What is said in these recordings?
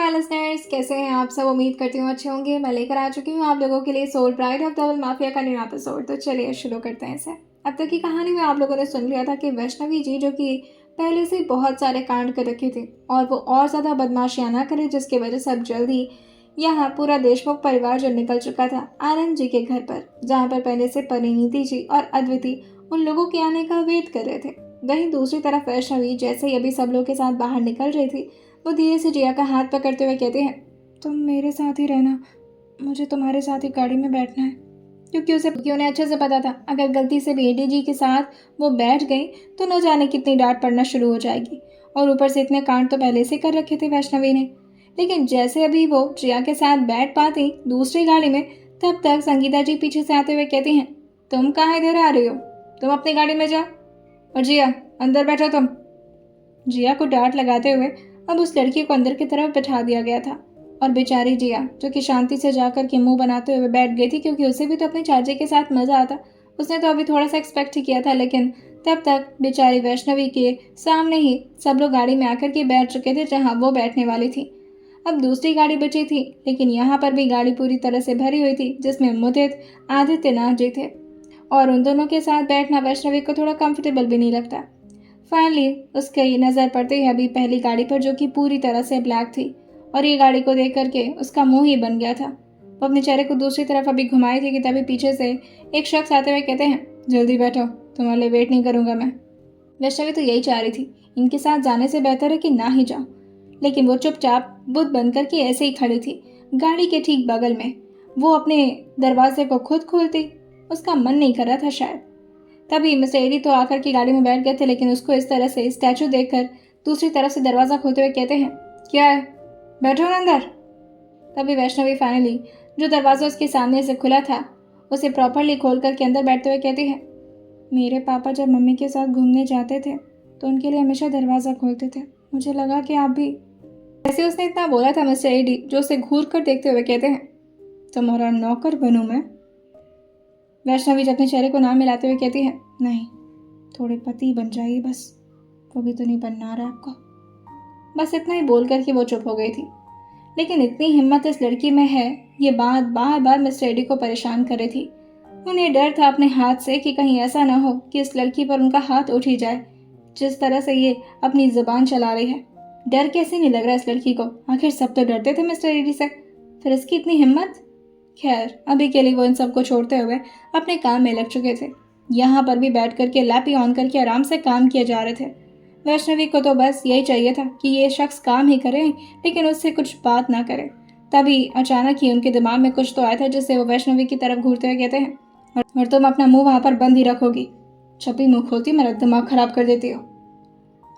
हाय listeners, कैसे हैं आप सब। उम्मीद करती हूँ अच्छे होंगे। मैं लेकर आ चुकी हूँ आप लोगों के लिए soul bride of double mafia का न्यू एपिसोड। तो चलिए शुरू करते हैं इसे। अब तक की कहानी में आप लोगों ने सुन लिया था कि वैष्णवी जी जो कि पहले से बहुत सारे कांड कर रखी थी और वो और ज़्यादा बदमाशियाँ ना करे, जिसकी वजह से अब जल्दी यहाँ पूरा देशमुख परिवार जो निकल चुका था आनंद जी के घर पर, जहाँ पर पहले से परिणीति जी और अद्विति उन लोगों के आने का वेट कर रहे थे। वहीं दूसरी तरफ वैष्णवी जैसे ही अभी सब लोग के साथ बाहर निकल रही थी, वो धीरे से जिया का हाथ पकड़ते हुए कहते हैं, तुम मेरे साथ ही रहना, मुझे तुम्हारे साथ ही गाड़ी में बैठना है। क्योंकि उन्हें अच्छे से पता था अगर गलती से भी एडी जी के साथ वो बैठ गई तो न जाने कितनी डांट पड़ना शुरू हो जाएगी। और ऊपर से इतने कांड तो पहले से कर रखे थे वैष्णवी ने। लेकिन जैसे अभी वो जिया के साथ बैठ पाती दूसरी गाड़ी में, तब तक संगीता जी पीछे से आते हुए कहती हैं, तुम कहाँ इधर आ रही हो, तुम अपनी गाड़ी में जाओ और जिया अंदर बैठो तुम। जिया को डांट लगाते हुए अब उस लड़की को अंदर की तरफ बैठा दिया गया था और बेचारी जिया जो कि शांति से जाकर के मुंह बनाते हुए बैठ गई थी, क्योंकि उसे भी तो अपने चाचे के साथ मजा आता। उसने तो अभी थोड़ा सा एक्सपेक्ट ही किया था, लेकिन तब तक बेचारी वैष्णवी के सामने ही सब लोग गाड़ी में आकर के बैठ चुके थे जहां वो बैठने वाली थी। अब दूसरी गाड़ी बची थी, लेकिन यहाँ पर भी गाड़ी पूरी तरह से भरी हुई थी, जिसमें मुदित आदित्यनाथ जी थे और उन दोनों के साथ बैठना वैष्णवी को थोड़ा कंफर्टेबल भी नहीं लगता। फाइनली उसकी नज़र पड़ते ही अभी पहली गाड़ी पर, जो कि पूरी तरह से ब्लैक थी, और ये गाड़ी को देख करके उसका मुंह ही बन गया था। वो अपने चेहरे को दूसरी तरफ अभी घुमाई थी कि तभी पीछे से एक शख्स आते हुए कहते हैं, जल्दी बैठो, तुम्हारे लिए वेट नहीं करूंगा मैं। वैष्णवी तो यही चाह रही थी, इनके साथ जाने से बेहतर है कि ना ही जाऊं, लेकिन वो चुपचाप बुत बन करके ऐसे ही खड़ी थी गाड़ी के ठीक बगल में। वो अपने दरवाजे को खुद खोलती, उसका मन नहीं कर रहा था शायद। तभी मिस्टर एडी तो आकर की गाड़ी में बैठ गए थे, लेकिन उसको इस तरह से स्टैचू देखकर दूसरी तरफ से दरवाज़ा खोलते हुए कहते हैं, क्या है, बैठो ना अंदर। तभी वैष्णवी फाइनली जो दरवाज़ा उसके सामने से खुला था उसे प्रॉपरली खोल करके अंदर बैठते हुए कहते हैं, मेरे पापा जब मम्मी के साथ घूमने जाते थे तो उनके लिए हमेशा दरवाज़ा खोलते थे, मुझे लगा कि आप भी। ऐसे उसने इतना बोला था मिस्टर एडी जो उसे घूर कर देखते हुए कहते हैं, तुम्हारा नौकर बनूं मैं। वैष्णवी अपने चेहरे को ना मिलाते हुए कहती है, नहीं, थोड़े पति बन जाइए बस, वो भी तो नहीं बनना आ रहा आपको। बस इतना ही बोल कर के वो चुप हो गई थी। लेकिन इतनी हिम्मत इस लड़की में है, ये बात बार बार मिस्टर एडी को परेशान कर रही थी। उन्हें डर था अपने हाथ से कि कहीं ऐसा ना हो कि इस लड़की पर उनका हाथ उठ ही जाए। जिस तरह से ये अपनी जुबान चला रही है, डर कैसे नहीं लग रहा इस लड़की को। आखिर सब तो डरते थे मिस्टर एडी से, फिर इसकी इतनी हिम्मत। खैर अभी के लिए वो इन सबको छोड़ते हुए अपने काम में लग चुके थे। यहाँ पर भी बैठ करके लैपी ऑन करके आराम से काम किए जा रहे थे। वैष्णवी को तो बस यही चाहिए था कि ये शख्स काम ही करे, लेकिन उससे कुछ बात ना करे। तभी अचानक ही उनके दिमाग में कुछ तो आया था, जिससे वो वैष्णवी की तरफ घूरते हुए कहते हैं, और तुम अपना मुंह वहां पर बंद ही रखोगी, जब भी मुंह खोलती मेरा दिमाग खराब कर देती हो।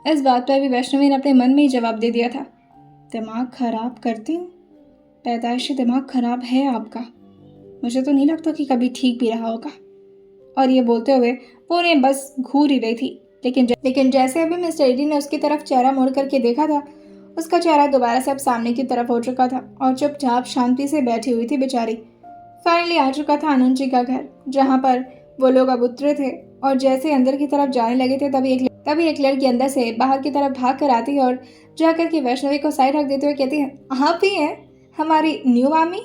इस बात पर भी वैष्णवी ने अपने मन में ही जवाब दे दिया था, दिमाग खराब करती हूँ? पैदाइशी दिमाग खराब है आपका, मुझे तो नहीं लगता कि कभी ठीक भी रहा होगा। और ये बोलते हुए वो उन्हें बस घूर ही रही थी। लेकिन जैसे अभी मिस्टर एडी ने उसकी तरफ चेहरा मोड़ करके देखा था, उसका चेहरा दोबारा से अब सामने की तरफ हो चुका था और चुपचाप शांति से बैठी हुई थी बेचारी। फाइनली आ चुका था आनंद जी का घर, जहाँ पर वो लोग अब उतरे थे और जैसे अंदर की तरफ जाने लगे थे तभी एक लड़की अंदर से बाहर की तरफ भाग कर आती है और जाकर के वैष्णवी को साइड रख देते हुए कहती है, आप ही हैं हमारी न्यू मामी।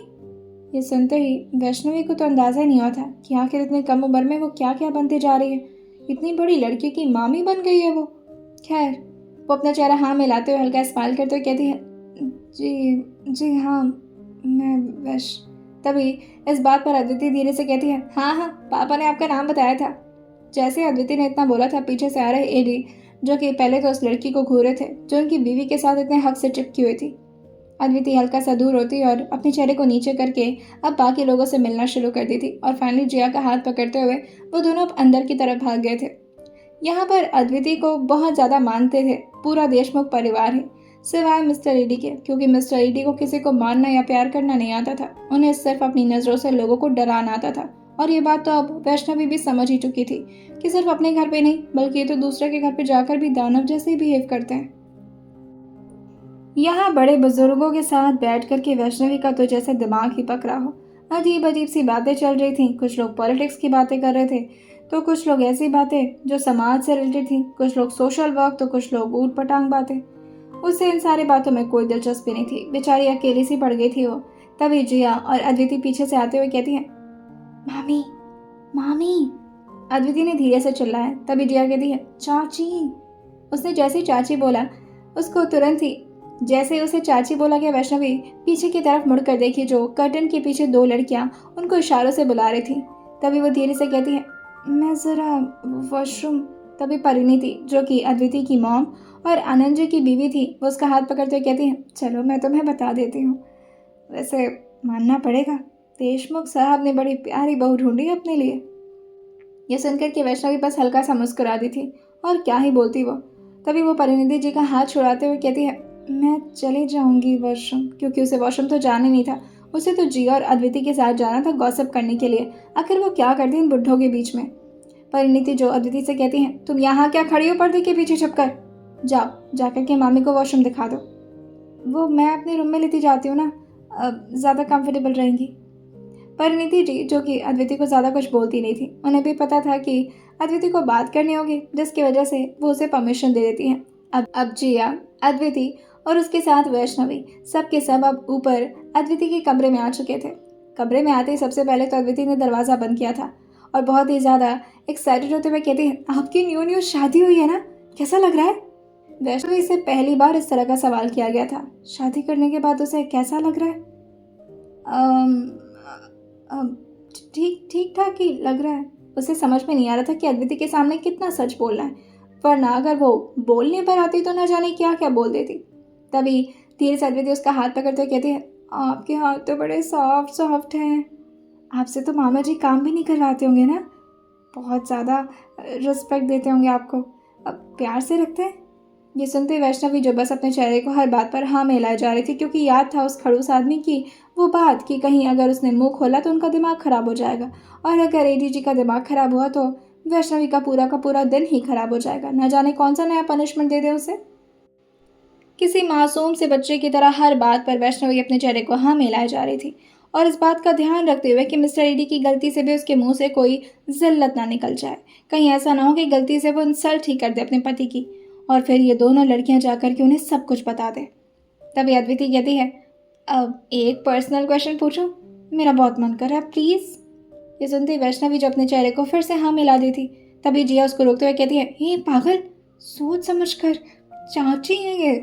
ये सुनते ही वैष्णवी को तो अंदाजा ही नहीं हुआ था कि आखिर इतनी कम उम्र में वो क्या क्या बनते जा रही है। इतनी बड़ी लड़की की मामी बन गई है वो। खैर वो अपना चेहरा हाँ मिलाते हुए हल्का स्माइल करते हुए कहती है, जी जी हाँ मैं वैश। तभी इस बात पर अदिति धीरे से कहती है, हाँ हाँ पापा ने आपका नाम बताया था। जैसे अदिति ने इतना बोला था, पीछे से आ रहे एडी जो कि पहले तो उस लड़की को घूरे थे जो उनकी बीवी के साथ इतने हक से चिपकी हुई थी। अद्विति हल्का सा दूर होती और अपने चेहरे को नीचे करके अब बाकी लोगों से मिलना शुरू कर दी थी और फाइनली जिया का हाथ पकड़ते हुए वो दोनों अब अंदर की तरफ भाग गए थे। यहाँ पर अद्विति को बहुत ज़्यादा मानते थे पूरा देशमुख परिवार ही, सिवाय मिस्टर एडी के, क्योंकि मिस्टर एडी को किसी को मारना या प्यार करना नहीं आता था। उन्हें सिर्फ अपनी नज़रों से लोगों को डराना आता था। और ये बात तो अब वैष्णवी भी समझ ही चुकी थी कि सिर्फ अपने घर पे नहीं बल्कि ये तो दूसरे के घर पे जाकर भी दानव जैसे ही बिहेव करते हैं। यहाँ बड़े बुजुर्गों के साथ बैठ कर के वैष्णवी का तो जैसे दिमाग ही पक रहा हो। अजीब अजीब सी बातें चल रही थी। कुछ लोग पॉलिटिक्स की बातें कर रहे थे, तो कुछ लोग ऐसी बातें जो समाज से रिलेटेड थी, कुछ लोग सोशल वर्क, तो कुछ लोग ऊट पटांग बातें। उससे इन सारी बातों में कोई दिलचस्पी नहीं थी। बेचारी अकेली सी पड़ गई थी वो। तभी जिया और अद्विति पीछे से आते हुए कहती है, मामी मामी। अद्विति ने धीरे से चिल्लाया। तभी जिया कहती है, चाची। उसने जैसे ही चाची बोला, उसको तुरंत ही जैसे ही उसे चाची बोला गया, वैष्णवी पीछे की तरफ मुड़कर देखी जो कर्टन के पीछे दो लड़कियां उनको इशारों से बुला रही थी। तभी वो धीरे से कहती है, मैं ज़रा वॉशरूम। तभी परिणीति जो कि अद्विति की मॉम और आनंद जी की बीवी थी, वो उसका हाथ पकड़ते हुए कहती है, चलो मैं तुम्हें बता देती हूँ। वैसे मानना पड़ेगा, देशमुख साहब ने बड़ी प्यारी बहू ढूंढी है अपने लिए। यह सुनकर कि वैष्णवी बस हल्का सा मुस्कुरा दी थी और क्या ही बोलती वो। तभी वो परिणीति जी का हाथ छुड़ाते हुए कहती है, मैं चली जाऊंगी वॉशरूम, क्योंकि उसे वॉशरूम तो जाना नहीं था। उसे तो जिया और अद्विति के साथ जाना था गॉसिप करने के लिए। आखिर वो क्या करती इन बुड्ढों के बीच में। परिणीति जो अद्विति से कहती है, तुम यहाँ क्या खड़ी हो पर्दे के पीछे छुपकर? जाओ जाकर के मामी को वॉशरूम दिखा दो। वो मैं अपने रूम में लेती जाती हूँ ना, ज़्यादा कंफर्टेबल रहेंगी। परिणीति जी जो कि अद्विति को ज़्यादा कुछ बोलती नहीं थी, उन्हें भी पता था कि अद्विति को बात करनी होगी, जिसकी वजह से वो उसे परमिशन दे देती हैं। अब जिया, अद्विति और उसके साथ वैष्णवी सबके सब अब ऊपर अद्विति के कमरे में आ चुके थे। कमरे में आते ही सबसे पहले तो अद्विति ने दरवाज़ा बंद किया था और बहुत ही ज़्यादा एक्साइटेड होते हुए कहती है, आपकी न्यू शादी हुई है ना, कैसा लग रहा है? वैष्णवी से पहली बार इस तरह का सवाल किया गया था। शादी करने के बाद उसे कैसा लग रहा है? ठीक ठीक ठाक ही लग रहा है। उसे समझ में नहीं आ रहा था कि अद्विति के सामने कितना सच बोलना है, वरना अगर वो बोलने पर आती तो न जाने क्या क्या बोल देती। तभी धीरे से अद्विति उसका हाथ पकड़ते हुए कहती है, आपके हाथ तो बड़े सॉफ्ट सॉफ्ट हैं। आपसे तो मामा जी काम भी नहीं करवाते होंगे ना, बहुत ज़्यादा रिस्पेक्ट देते होंगे आपको, अब प्यार से रखते हैं। ये सुनते वैष्णवी जो बस अपने चेहरे को हर बात पर हाँ में हिलाए जा रही थी, क्योंकि याद था उस खड़ूस आदमी की वो बात कि कहीं अगर उसने मुंह खोला तो उनका दिमाग खराब हो जाएगा, और अगर एडीजी का दिमाग खराब हुआ तो वैष्णवी का पूरा दिन ही खराब हो जाएगा। न जाने कौन सा नया पनिशमेंट दे दे उसे। किसी मासूम से बच्चे की तरह हर बात पर वैष्णवी अपने चेहरे को हाँ में हिलाए जा रही थी, और इस बात का ध्यान रखते हुए कि मिस्टर एडी की गलती से भी उसके मुंह से कोई जिल्लत ना निकल जाए, कहीं ऐसा ना हो कि गलती से वो इंसल्ट ही कर दे अपने पति की, और फिर ये दोनों लड़कियां जाकर के उन्हें सब कुछ बता दे। तभी अद्विति कहती है, अब एक पर्सनल क्वेश्चन पूछूं, मेरा बहुत मन कर रहा है, प्लीज़। ये सुनते वैष्णवी जो अपने चेहरे को फिर से हाँ मिला दी थी। तभी जिया उसको रोकते हुए कहती है, हे पागल, सोच समझ कर, चाची है ये।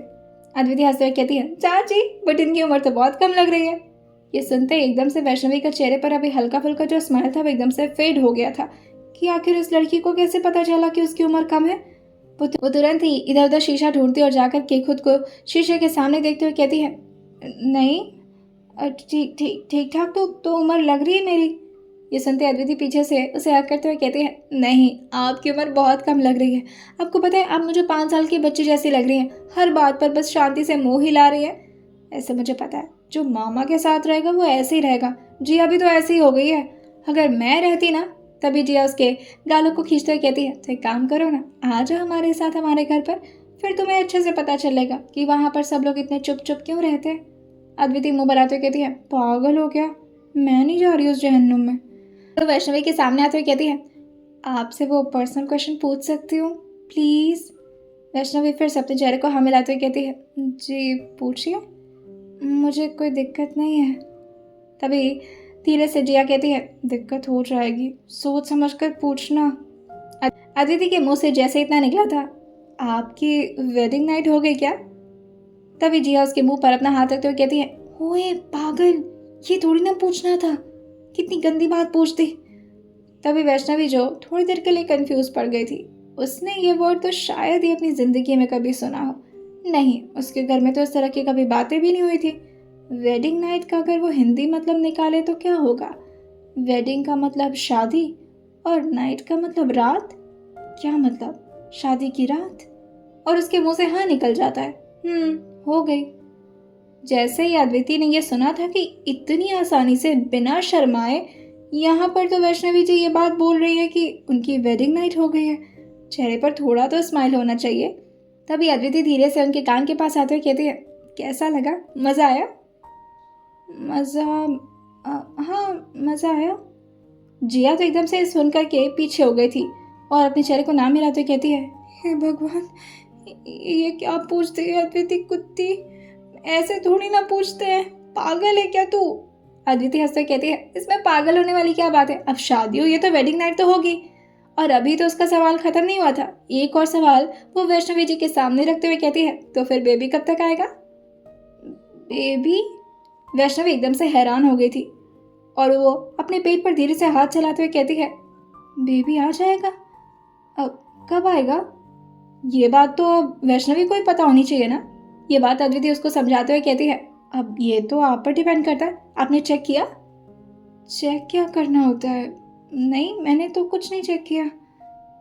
अद्विति हंसते हुए कहती है, चाची, बट इनकी उम्र तो बहुत कम लग रही है। ये सुनते एकदम से वैष्णवी का चेहरे पर अभी हल्का फुल्का जो स्माइल था वो एकदम से फेड हो गया था कि आखिर इस लड़की को कैसे पता चला कि उसकी उम्र कम है। वो तुरंत ही इधर उधर शीशा ढूंढती और जाकर के खुद को शीशे के सामने देखते हुए कहती है, नहीं, ठीक ठीक ठीक ठाक तो उम्र लग रही है मेरी। ये सुनते अद्विति पीछे से उसे हक करते हुए कहती है, नहीं, आपकी उम्र बहुत कम लग रही है। आपको पता है आप मुझे 5 साल की बच्ची जैसी लग रही हैं, हर बात पर बस शांति से मुंह हिला रही है। ऐसे मुझे पता है जो मामा के साथ रहेगा वो ऐसे ही रहेगा। जिया भी तो ऐसी ही हो गई है। अगर मैं रहती ना। तभी जिया उसके गालों को खींचते हुए कहती है, तो एक काम करो ना, आ जाओ हमारे साथ हमारे घर पर, फिर तुम्हें अच्छे से पता चलेगा कि वहाँ पर सब लोग इतने चुप चुप क्यों रहते हैं। अद्विति मुँह बनाते हुए कहती है, पागल हो क्या, मैं नहीं जा रही उस जहन्नुम में। तो वैष्णवी के सामने आते हुए कहती है, आपसे वो पर्सनल क्वेश्चन पूछ सकती हूँ प्लीज़। वैष्णवी फिर से अपने चेहरे को हाँ मिलाते हुए कहती है, जी पूछिए, मुझे कोई दिक्कत नहीं है। तभी धीरे से जिया कहती है, दिक्कत हो जाएगी, सोच समझ कर पूछना। अदिति के मुंह से जैसे इतना निकला था, आपकी वेडिंग नाइट हो गई क्या? तभी जिया उसके मुंह पर अपना हाथ रखते हुए कहती है, ओए पागल, ये थोड़ी ना पूछना था, कितनी गंदी बात पूछ दी। तभी वैष्णवी जो थोड़ी देर के लिए कंफ्यूज पड़ गई थी, उसने ये वर्ड तो शायद ही अपनी जिंदगी में कभी सुना हो। नहीं, उसके घर में तो इस तरह की कभी बातें भी नहीं हुई थी। वेडिंग नाइट का अगर वो हिंदी मतलब निकाले तो क्या होगा? वेडिंग का मतलब शादी और नाइट का मतलब रात। क्या मतलब शादी की रात? और उसके मुंह से हाँ निकल जाता है, हो गई। जैसे ही अद्विति ने यह सुना था कि इतनी आसानी से बिना शर्माए यहाँ पर तो वैष्णवी जी ये बात बोल रही है कि उनकी वेडिंग नाइट हो गई है, चेहरे पर थोड़ा तो स्माइल होना चाहिए। तभी अद्विति धीरे से उनके कान के पास आते हुए कहती है, कैसा लगा, मज़ा आया? हाँ मज़ा आया। जिया तो एकदम से सुन कर के पीछे हो गई थी और अपने चेहरे को नाम मिलाते हुए कहती है, हे भगवान, ये क्या पूछती है अद्विति कुत्ती, ऐसे थोड़ी ना पूछते हैं, पागल है क्या तू? अदिति हंसते कहती है, इसमें पागल होने वाली क्या बात है, अब शादी हुई है तो वेडिंग नाइट तो होगी। और अभी तो उसका सवाल खत्म नहीं हुआ था, एक और सवाल वो वैष्णवी जी के सामने रखते हुए कहती है, तो फिर बेबी कब तक आएगा? बेबी? वैष्णवी एकदम से हैरान हो गई थी और वो अपने पेट पर धीरे से हाथ चलाते हुए कहती है, बेबी आ जाएगा? अब कब आएगा? ये बात तो वैष्णवी को ही पता होनी चाहिए ना। ये बात अद्विति उसको समझाते हुए कहती है, अब ये तो आप पर डिपेंड करता है, आपने चेक किया? चेक क्या करना होता है? नहीं, मैंने तो कुछ नहीं चेक किया।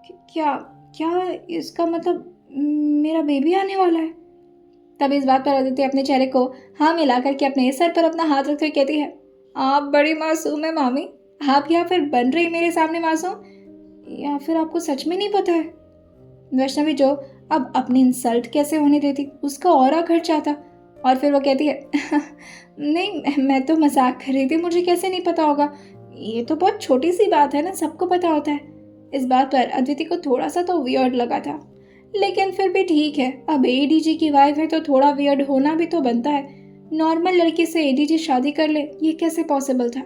क्या क्या इसका मतलब मेरा बेबी आने वाला है? तब इस बात पर अदिति अपने चेहरे को हाँ मिला करके अपने सर पर अपना हाथ रखते हुए कहती है, आप बड़ी मासूम है मामी, आप या फिर बन रही मेरे सामने मासूम, या फिर आपको सच में नहीं पता है? वैष्णवी जो अब अपनी इंसल्ट कैसे होने देती, उसका ऑरा घट जाता और फिर वो कहती है, नहीं मैं तो मजाक कर रही थी, मुझे कैसे नहीं पता होगा, ये तो बहुत छोटी सी बात है ना, सबको पता होता है। इस बात पर अद्विति को थोड़ा सा तो वियर्ड लगा था, लेकिन फिर भी ठीक है, अब एडीजी की वाइफ है तो थोड़ा वियर्ड होना भी तो बनता है। नॉर्मल लड़की से एडीजी शादी कर ले, ये कैसे पॉसिबल था?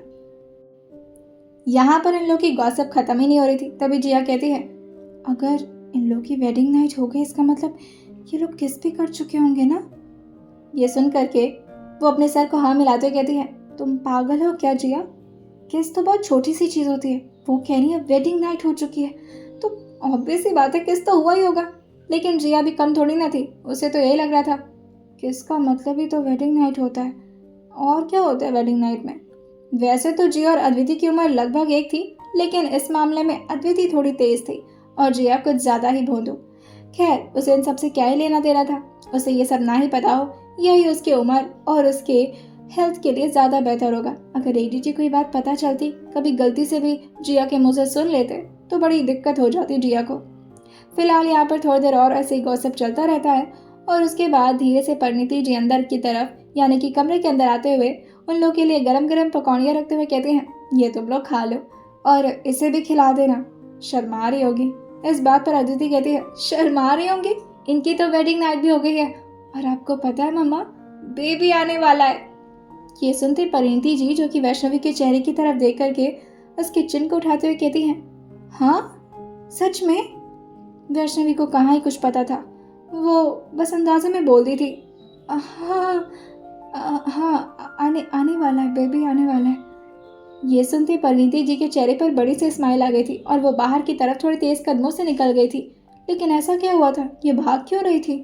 यहाँ पर इन लोग की गॉसिप खत्म ही नहीं हो रही थी, तभी जिया कहती है, अगर इन लोग की वेडिंग नाइट हो गई, इसका मतलब ये लोग किस भी कर चुके होंगे ना? ये सुन करके वो अपने सर को हाँ मिलाते हुए कहती है, तुम पागल हो क्या जिया? किस तो बहुत छोटी सी चीज़ होती है, वो कह रही है वेडिंग नाइट हो चुकी है तो ऑब्वियस सी बात है किस तो हुआ ही होगा। लेकिन जिया भी कम थोड़ी ना थी, उसे तो यही लग रहा था, किसका मतलब ही तो वेडिंग नाइट होता है, और क्या होता है वेडिंग नाइट में? वैसे तो जिया और अद्विति की उम्र लगभग एक थी, लेकिन इस मामले में अद्विति थोड़ी तेज थी और जिया कुछ ज़्यादा ही भोंदू। खैर, उसे इन सबसे क्या ही लेना देना था, उसे ये सब ना ही पता हो, यही उसकी उम्र और उसके हेल्थ के लिए ज़्यादा बेहतर होगा। अगर एडीजी को ये बात पता चलती, कभी गलती से भी जिया के मुँह से सुन लेते, तो बड़ी दिक्कत हो जाती जिया को। फिलहाल यहाँ पर थोड़ी देर और ऐसे ही गॉसिप चलता रहता है और उसके बाद धीरे से परिणीति जी अंदर की तरफ यानी कि कमरे के अंदर आते हुए उन लोग के लिए गरम गरम पकौड़ियाँ रखते हुए कहते हैं, ये तुम लोग खा लो और इसे भी खिला देना, शर्मा रही होगी। इस बात पर अदिति कहती है, शर्मा रही होंगी, इनकी तो वेडिंग नाइट भी हो गई है और आपको पता है मम्मा, बेबी आने वाला है। ये सुनते परिणीति जी जो कि वैष्णवी के चेहरे की तरफ देख करके उसके चिन को उठाते हुए कहती हैं, हाँ सच में? वैष्णवी को कहाँ ही कुछ पता था, वो बस अंदाजे में बोल दी थी, हाँ हाँ आने आने वाला है, बेबी आने वाला है। ये सुनते परिणीति जी के चेहरे पर बड़ी सी स्माइल आ गई थी और वो बाहर की तरफ थोड़ी तेज कदमों से निकल गई थी। लेकिन ऐसा क्या हुआ था, ये भाग क्यों रही थी?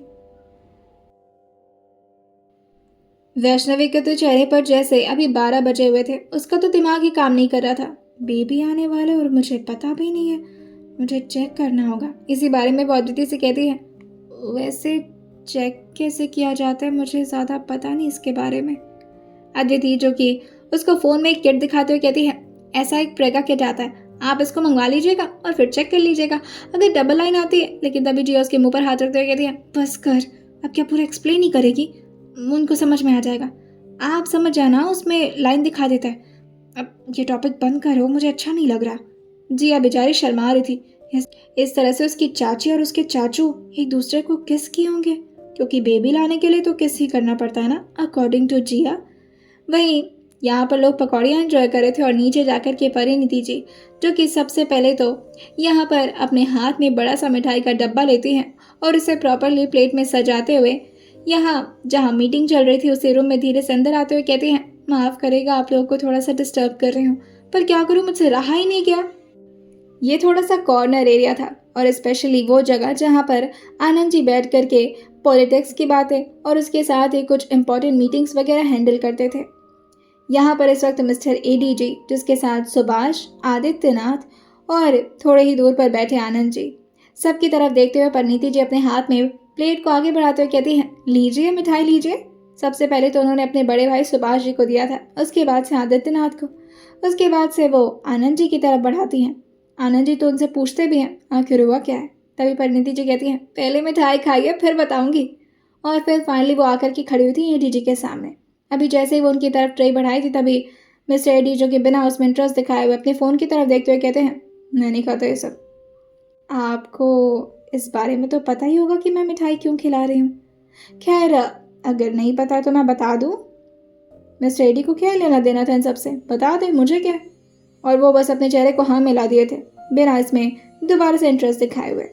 वैष्णवी के तो चेहरे पर जैसे अभी 12 बजे हुए थे, उसका तो दिमाग ही काम नहीं कर रहा था। बेबी आने वाले और मुझे पता भी नहीं है, मुझे चेक करना होगा। इसी बारे में वो अदिति से कहती है, वैसे चेक कैसे किया जाता है, मुझे ज़्यादा पता नहीं इसके बारे में। अदिति जो कि उसको फ़ोन में एक किट दिखाते हुए कहती है, ऐसा एक प्रेगा किट आता है, आप इसको मंगवा लीजिएगा और फिर चेक कर लीजिएगा अगर डबल लाइन आती है। लेकिन तभी जिया उसके मुंह पर हाथ रखते हुए कहती है, बस कर, अब क्या पूरा एक्सप्लेन ही करेगी, उनको समझ में आ जाएगा, आप समझ जाना, उसमें लाइन दिखा देता है, अब ये टॉपिक बंद करो, मुझे अच्छा नहीं लग रहा। जिया बेचारी शर्मा रही थी। इस तरह से उसकी चाची और उसके चाचू एक दूसरे को किस किए होंगे, क्योंकि बेबी लाने के लिए तो किस ही करना पड़ता है ना, अकॉर्डिंग टू जिया। वहीं यहाँ पर लोग पकौड़ियाँ एंजॉय कर रहे थे और नीचे जाकर के परिणीति जी जो कि सबसे पहले तो यहाँ पर अपने हाथ में बड़ा सा मिठाई का डब्बा लेती हैं और इसे प्रॉपरली प्लेट में सजाते हुए यहाँ जहाँ मीटिंग चल रही थी उसी रूम में धीरे से अंदर आते हुए कहती हैं, माफ़ करेगा आप लोगों को थोड़ा सा डिस्टर्ब कर रही हूँ, पर क्या करूँ, मुझसे रहा ही नहीं गया। ये थोड़ा सा कॉर्नर एरिया था और स्पेशली वो जगह जहाँ पर आनंद जी बैठ करके पॉलिटिक्स की बातें और उसके साथ ही कुछ इंपॉर्टेंट मीटिंग्स वगैरह हैंडल करते थे। यहाँ पर इस वक्त मिस्टर एडीजी जिसके साथ सुभाष, आदित्यनाथ और थोड़े ही दूर पर बैठे आनंद जी, सबकी तरफ देखते हुए परिणीति जी अपने हाथ में प्लेट को आगे बढ़ाते हुए कहती हैं, लीजिए मिठाई लीजिए। सबसे पहले तो उन्होंने अपने बड़े भाई सुभाष जी को दिया था, उसके बाद से आदित्यनाथ को, उसके बाद से वो आनंद जी की तरफ बढ़ाती हैं। आनंद जी तो उनसे पूछते भी हैं, आखिर हुआ क्या है? तभी परिणीति जी कहती हैं, पहले मिठाई खाइए फिर बताऊंगी। और फिर फाइनली वो आकर के खड़ी हुई थी एडीजी के सामने। अभी जैसे ही वो उनकी तरफ ट्रे बढ़ाई थी तभी मिस्टर एडी जो कि बिना उसमें इंटरेस्ट दिखाए हुए अपने फ़ोन की तरफ देखते हुए कहते हैं, मैं नहीं खाता ये सब। आपको इस बारे में तो पता ही होगा कि मैं मिठाई क्यों खिला रही हूँ। खैर, अगर नहीं पता तो मैं बता दूँ। मिस्टर एडी को क्या लेना देना था इन सबसे, बता दे, मुझे क्या। और वो बस अपने चेहरे को हाँ मिला दिए थे, बिना इसमें दोबारा से इंटरेस्ट दिखाए हुए।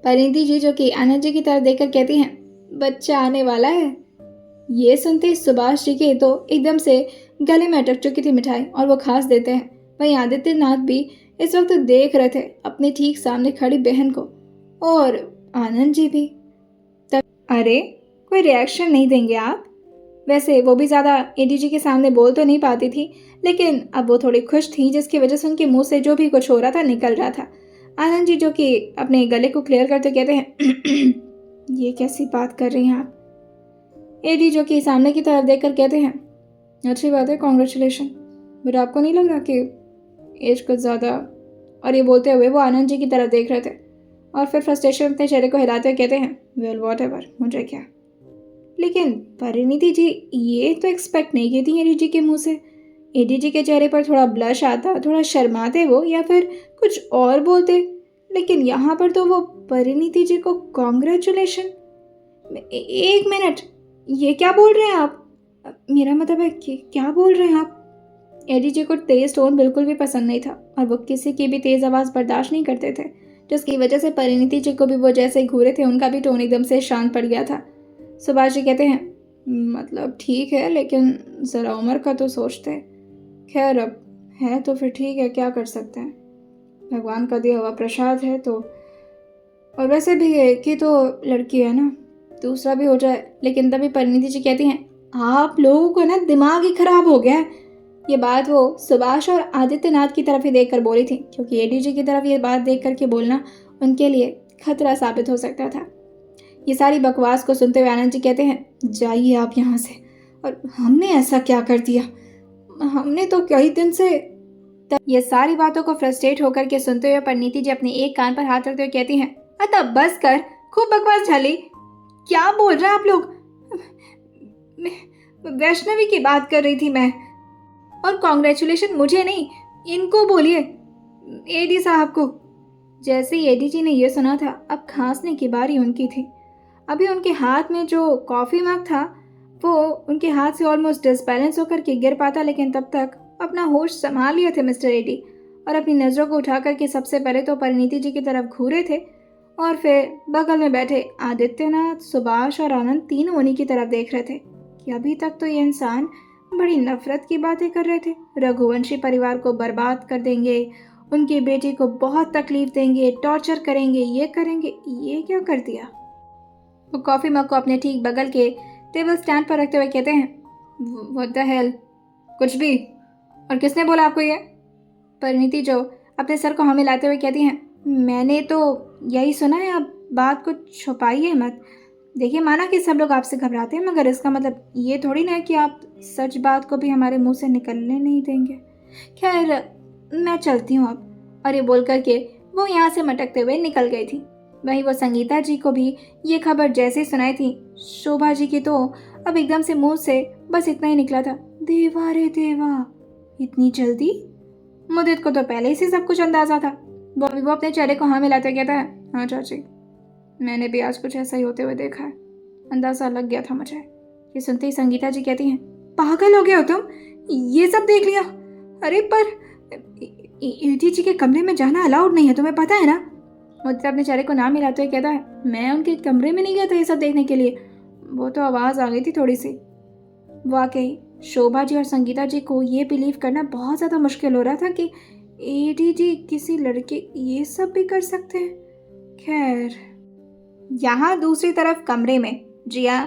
परिणीति जी जो कि आनंद जी की तरफ देखकर कहती हैं, बच्चा आने वाला है। ये सुनते ही सुभाष जी के तो एकदम से गले में अटक चुकी थी मिठाई और वो खास देते हैं। वहीं आदित्यनाथ भी इस वक्त देख रहे थे अपने ठीक सामने खड़ी बहन को, और आनंद जी भी। तब अरे, कोई रिएक्शन नहीं देंगे आप? वैसे वो भी ज़्यादा एडी जी के सामने बोल तो नहीं पाती थी, लेकिन अब वो थोड़ी खुश थी, जिसकी वजह से उनके मुंह से जो भी कुछ हो रहा था निकल रहा था। आनंद जी जो कि अपने गले को क्लियर करते कहते हैं, ये कैसी बात कर रही हैं आप? एडी जो कि सामने की तरफ देखकर कहते हैं, अच्छी बात है, कॉन्ग्रेचुलेशन, बट आपको नहीं लग रहा कि एज कुछ ज़्यादा? और ये बोलते हुए वो आनंद जी की तरफ देख रहे थे और फिर फ्रस्ट्रेशन अपने चेहरे को हिलाते हुए कहते हैं, वेल वॉट एवर, मुझे क्या। लेकिन परिणीति जी ये तो एक्सपेक्ट नहीं की थी एडी जी के मुंह से। एडी जी के चेहरे पर थोड़ा ब्लश आता, थोड़ा शर्माते वो, या फिर कुछ और बोलते, लेकिन यहाँ पर तो वो परिणीति जी को कॉन्ग्रेचुलेशन। एक मिनट, ये क्या बोल रहे हैं आप? मेरा मतलब है कि क्या बोल रहे हैं आप? एडी जी को तेज टोन बिल्कुल भी पसंद नहीं था और वो किसी की भी तेज आवाज़ बर्दाश्त नहीं करते थे, जिसकी वजह से परिणीति जी को भी वो जैसे घूरे थे उनका भी टोन एकदम से शांत पड़ गया था। सुभाष जी कहते हैं, मतलब ठीक है, लेकिन ज़रा उम्र का तो सोचते। खैर, अब है तो फिर ठीक है, क्या कर सकते हैं, भगवान का दिया हुआ प्रसाद है तो। और वैसे भी एक ही तो लड़की है ना, दूसरा भी हो जाए। लेकिन तभी परिणीति जी कहती हैं, आप लोगों को ना दिमाग ही खराब हो गया है। ये बात वो सुभाष और आदित्यनाथ की तरफ ही देखकर बोली थी, क्योंकि एडी जी की तरफ ये बात देख करके बोलना उनके लिए खतरा साबित हो सकता था। ये सारी बकवास को सुनते हुए आनंद जी कहते हैं, जाइए आप यहाँ से। और हमने ऐसा क्या कर दिया? हमने तो कई दिन से। ये सारी बातों को फ्रस्ट्रेट होकर के सुनते हुए परिणीति जी अपने एक कान पर हाथ रखते हुए कहती हैं, अतः बस कर, खूब बकवास झाली। क्या बोल रहे हैं आप लोग? वैष्णवी की बात कर रही थी मैं। और कॉन्ग्रेचुलेशन मुझे नहीं, इनको बोलिए, एडी साहब को। जैसे ही एडी जी ने यह सुना था, अब खांसने की बारी उनकी थी। अभी उनके हाथ में जो कॉफ़ी मग था वो उनके हाथ से ऑलमोस्ट डिसबैलेंस होकर के गिर पाता, लेकिन तब तक अपना होश संभाल लिए थे मिस्टर एडी और अपनी नज़रों को उठा करके सबसे पहले तो परिणीति जी की तरफ घूरे थे और फिर बगल में बैठे आदित्यनाथ, सुभाष और आनंद तीनों उन्हीं की तरफ देख रहे थे कि अभी तक तो ये इंसान बड़ी नफरत की बातें कर रहे थे, रघुवंशी परिवार को बर्बाद कर देंगे, उनकी बेटी को बहुत तकलीफ देंगे, टॉर्चर करेंगे, ये करेंगे, ये क्या कर दिया। वो कॉफ़ी मग को अपने ठीक बगल के टेबल स्टैंड पर रखते हुए कहते हैं, व्हाट द हेल, कुछ भी। और किसने बोला आपको ये? परिणीति जो अपने सर को हाँ मिलाते हुए कहती हैं, मैंने तो यही सुना है, अब बात को छुपाइए मत। देखिए, माना कि सब लोग आपसे घबराते हैं, मगर इसका मतलब ये थोड़ी ना है कि आप सच बात को भी हमारे मुंह से निकलने नहीं देंगे। खैर, मैं चलती हूँ अब। और ये बोल करके वो यहाँ से मटकते हुए निकल गई थी। वहीं वो संगीता जी को भी ये खबर जैसे ही सुनाई थी, शोभा जी की तो अब एकदम से मुंह से बस इतना ही निकला था, देवा रे देवा, इतनी जल्दी? मुदित को तो पहले ही से सब कुछ अंदाजा था। वो अपने चेहरे को हाँ मिलाते कहता है, हाँ चाची, मैंने भी आज कुछ ऐसा ही होते हुए देखा है, अंदाजा लग गया था मुझे। ये सुनते ही संगीता जी कहती हैं, पागल हो गए हो तुम, ये सब देख लिया? अरे पर एडी जी के कमरे में जाना अलाउड नहीं है, तुम्हें पता है ना? मुझे अपने चेहरे को ना मिलाते हुए कहता है, मैं उनके कमरे में नहीं गया था ये सब देखने के लिए, वो तो आवाज़ आ गई थी थोड़ी सी। वाकई शोभा जी और संगीता जी को ये बिलीव करना बहुत ज़्यादा मुश्किल हो रहा था कि एडी जी किसी लड़के ये सब भी कर सकते हैं। खैर, यहाँ दूसरी तरफ कमरे में जिया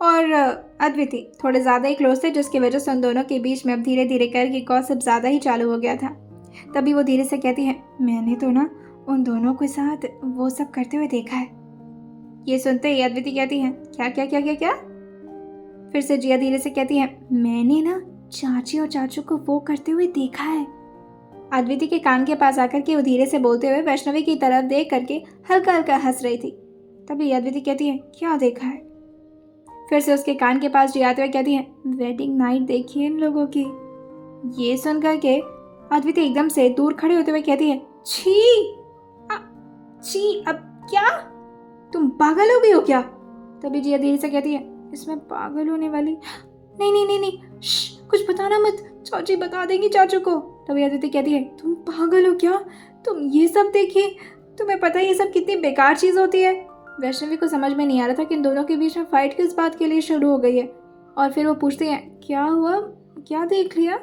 और अद्विति थोड़े ज़्यादा ही क्लोज थे, जिसकी वजह से उन दोनों के बीच में अब धीरे धीरे करके गॉसिप ज़्यादा ही चालू हो गया था। तभी वो धीरे से कहती है, मैंने तो ना उन दोनों के साथ वो सब करते हुए देखा है। ये सुनते ही अद्विति कहती है, क्या क्या क्या क्या क्या? फिर से जिया धीरे से कहती है, मैंने ना चाची और चाचू को वो करते हुए देखा है। अद्विति के कान के पास आकर के वो धीरे से बोलते हुए वैष्णवी की तरफ देख करके हल्का हल्का हंस रही थी। तभी अद्विति कहती है, क्या देखा है? फिर से उसके कान के पास जियाते हुए कहती है, वेडिंग नाइट देखी है इन लोगों की। ये सुन करके अद्विति एकदम से दूर खड़े होते हुए कहती है, छी छी, अब क्या तुम पागल हो गई हो क्या? तभी जिया धीरे से कहती है, इसमें पागल होने वाली नहीं नहीं नहीं नहीं, कुछ बताना मत, चाची बता देंगी चाचू को। तभी अदिति कहती है, तुम पागल हो क्या? तुम ये सब देखिए, तुम्हें पता है ये सब कितनी बेकार चीज होती है। वैष्णवी को समझ में नहीं आ रहा था कि इन दोनों के बीच में फाइट किस बात के लिए शुरू हो गई है। और फिर वो पूछती है, क्या हुआ, क्या देख लिया?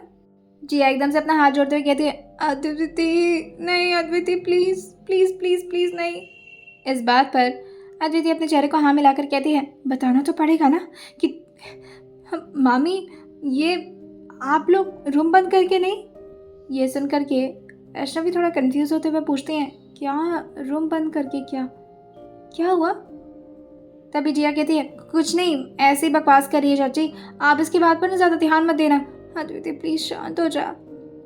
जिया एकदम से अपना हाथ जोड़ते हुए कहती है, अदिति नहीं, Aditi please please please please नहीं। इस बात पर अदिति अपने चेहरे को हाँ मिलाकर कहती है, बताना तो पड़ेगा ना कि मामी ये आप लोग रूम बंद करके नहीं? ये सुन करके वैष्णवी थोड़ा कंफ्यूज होते हुए पूछते हैं, क्या रूम बंद करके, क्या क्या हुआ? तभी जिया कहती है, कुछ नहीं, ऐसे ही बकवास कर रही है चाची, आप इसकी बात पर ना ज़्यादा ध्यान मत देना। अद्विति प्लीज शांत हो जा।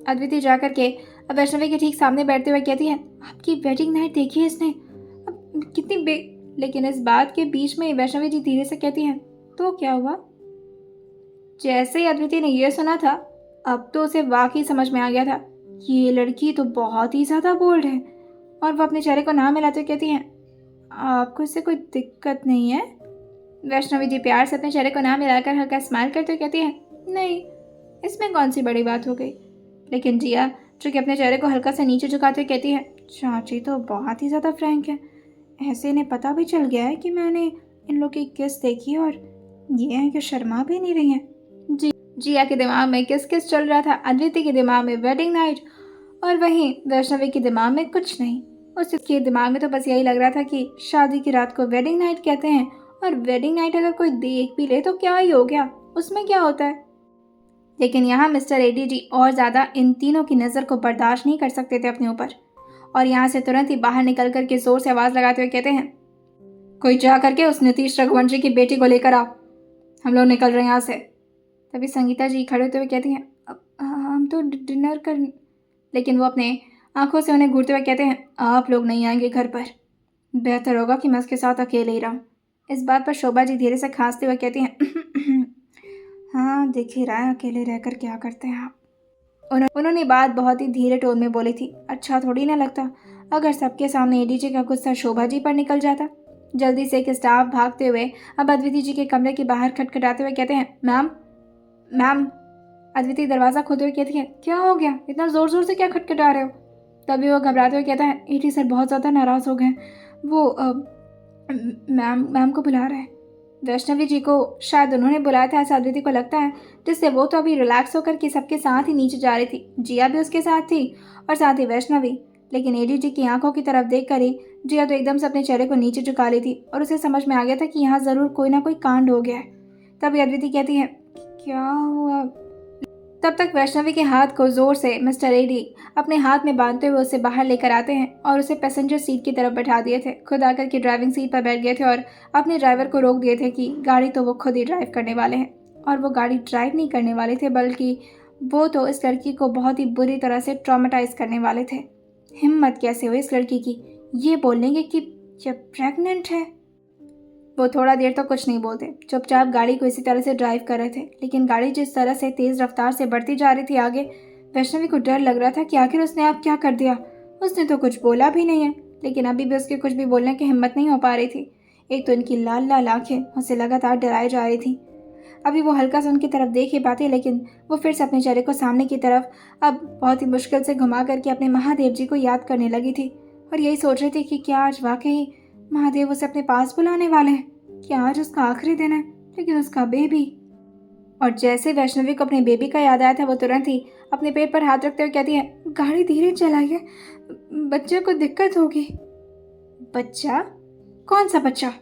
अद्विति जा करके अब वैष्णवी के ठीक सामने बैठते हुए कहती है, आपकी वेडिंग नाइट देखी है इसने, अब कितनी लेकिन इस बात के बीच में वैष्णवी जी धीरे से कहती हैं, तो क्या हुआ? जैसे ही अद्विति ने यह सुना था, अब तो उसे वाकई समझ में आ गया था, ये लड़की तो बहुत ही ज़्यादा बोल्ड है। और वह अपने चेहरे को ना मिलाते हुए कहती हैं, आपको इससे कोई दिक्कत नहीं है? वैष्णवी जी प्यार से अपने चेहरे को ना मिलाकर हल्का स्माइल करते हुए कहती है, नहीं, इसमें कौन सी बड़ी बात हो गई। लेकिन जिया जो कि अपने चेहरे को हल्का सा नीचे झुकाते हुए कहती है, चाची तो बहुत ही ज़्यादा फ्रैंक है, ऐसे इन्हें पता भी चल गया है कि मैंने इन लोग की किस देखी और ये है कि शर्मा भी नहीं रही हैं। जिया के दिमाग में किस किस चल रहा था, अदिति के दिमाग में वेडिंग नाइट, और वहीं वैष्णवी के दिमाग में कुछ नहीं। उसके दिमाग में तो बस यही लग रहा था कि शादी की रात को वेडिंग नाइट कहते हैं, और वेडिंग नाइट अगर कोई देख भी ले तो क्या ही हो गया, उसमें क्या होता है। लेकिन यहाँ मिस्टर एडी जी और ज़्यादा इन तीनों की नज़र को बर्दाश्त नहीं कर सकते थे अपने ऊपर, और यहाँ से तुरंत ही बाहर निकल करके जोर से आवाज़ लगाते हुए कहते हैं, कोई जा करके उस नीतीश रघुवंशी की बेटी को लेकर आओ, हम लोग निकल रहे हैं यहाँ से। तभी संगीता जी खड़े होते हुए कहती हैं, हम तो डिनर कर, लेकिन वो अपने आंखों से उन्हें घूरते हुए कहते हैं, आप लोग नहीं आएंगे घर पर, बेहतर होगा कि मैं उसके साथ अकेले ही रहूं। इस बात पर शोभा जी धीरे से खांसते हुए कहती हैं, हाँ दिख ही रहा है अकेले रहकर क्या करते हैं आप। उन्होंने बात बहुत ही धीरे टोन में बोली थी। अच्छा थोड़ी ना लगता अगर सबके सामने एडीजी का गुस्सा शोभा जी पर निकल जाता। जल्दी से एक स्टाफ भागते हुए अब अद्विति जी के कमरे के बाहर खटखटाते हुए कहते हैं, मैम मैम। अद्विति दरवाज़ा खोलते हुए कहती है, क्या हो गया, इतना ज़ोर ज़ोर से क्या खटखटा रहे हो? तभी वो घबराते हुए कहता है, एडी सर बहुत ज़्यादा नाराज़ हो गए, वो मैम को बुला रहे हैं। वैष्णवी जी को शायद उन्होंने बुलाया था, ऐसा अद्विति को लगता है, जिससे वो तो अभी रिलैक्स होकर के सबके साथ ही नीचे जा रही थी। जिया भी उसके साथ थी और साथ ही वैष्णवी। लेकिन एडी जी की आंखों की तरफ देख कर ही जिया तो एकदम से अपने चेहरे को नीचे झुका ली थी और उसे समझ में आ गया था कि यहाँ ज़रूर कोई ना कोई कांड हो गया है। तभी अद्विति कहती है, क्या हुआ? तब तक वैष्णवी के हाथ को जोर से मिस्टर एडी अपने हाथ में बांधते हुए उसे बाहर लेकर आते हैं और उसे पैसेंजर सीट की तरफ बैठा दिए थे। खुद आकर के ड्राइविंग सीट पर बैठ गए थे और अपने ड्राइवर को रोक दिए थे कि गाड़ी तो वो खुद ही ड्राइव करने वाले हैं। और वो गाड़ी ड्राइव नहीं करने वाले थे, बल्कि वो तो इस लड़की को बहुत ही बुरी तरह से ट्रॉमेटाइज करने वाले थे। हिम्मत कैसे हुई इस लड़की की ये बोलने की ये प्रेग्नेंट है। वो थोड़ा देर तो कुछ नहीं बोलते, चुपचाप गाड़ी को इसी तरह से ड्राइव कर रहे थे। लेकिन गाड़ी जिस तरह से तेज़ रफ्तार से बढ़ती जा रही थी आगे, वैष्णवी को डर लग रहा था कि आखिर उसने अब क्या कर दिया। उसने तो कुछ बोला भी नहीं है, लेकिन अभी भी उसके कुछ भी बोलने की हिम्मत नहीं हो पा रही थी। एक तो इनकी लाल लाल आंखें उसे लगातार डराई जा रही थी। अभी वो हल्का सा उनकी तरफ देख ही पाती, लेकिन वो फिर से अपने चेहरे को सामने की तरफ अब बहुत ही मुश्किल से घुमा करके अपने महादेव जी को याद करने लगी थी और यही सोच रही थी कि क्या आज वाकई महादेव उसे अपने पास बुलाने वाले हैं, क्या आज उसका आखिरी दिन है। लेकिन उसका बेबी, और जैसे वैष्णवी को अपने बेबी का याद आया था, वो तुरंत ही अपने पेट पर हाथ रखते हुए कहती है, गाड़ी धीरे चलाइए, बच्चे को दिक्कत होगी। बच्चा? कौन सा बच्चा?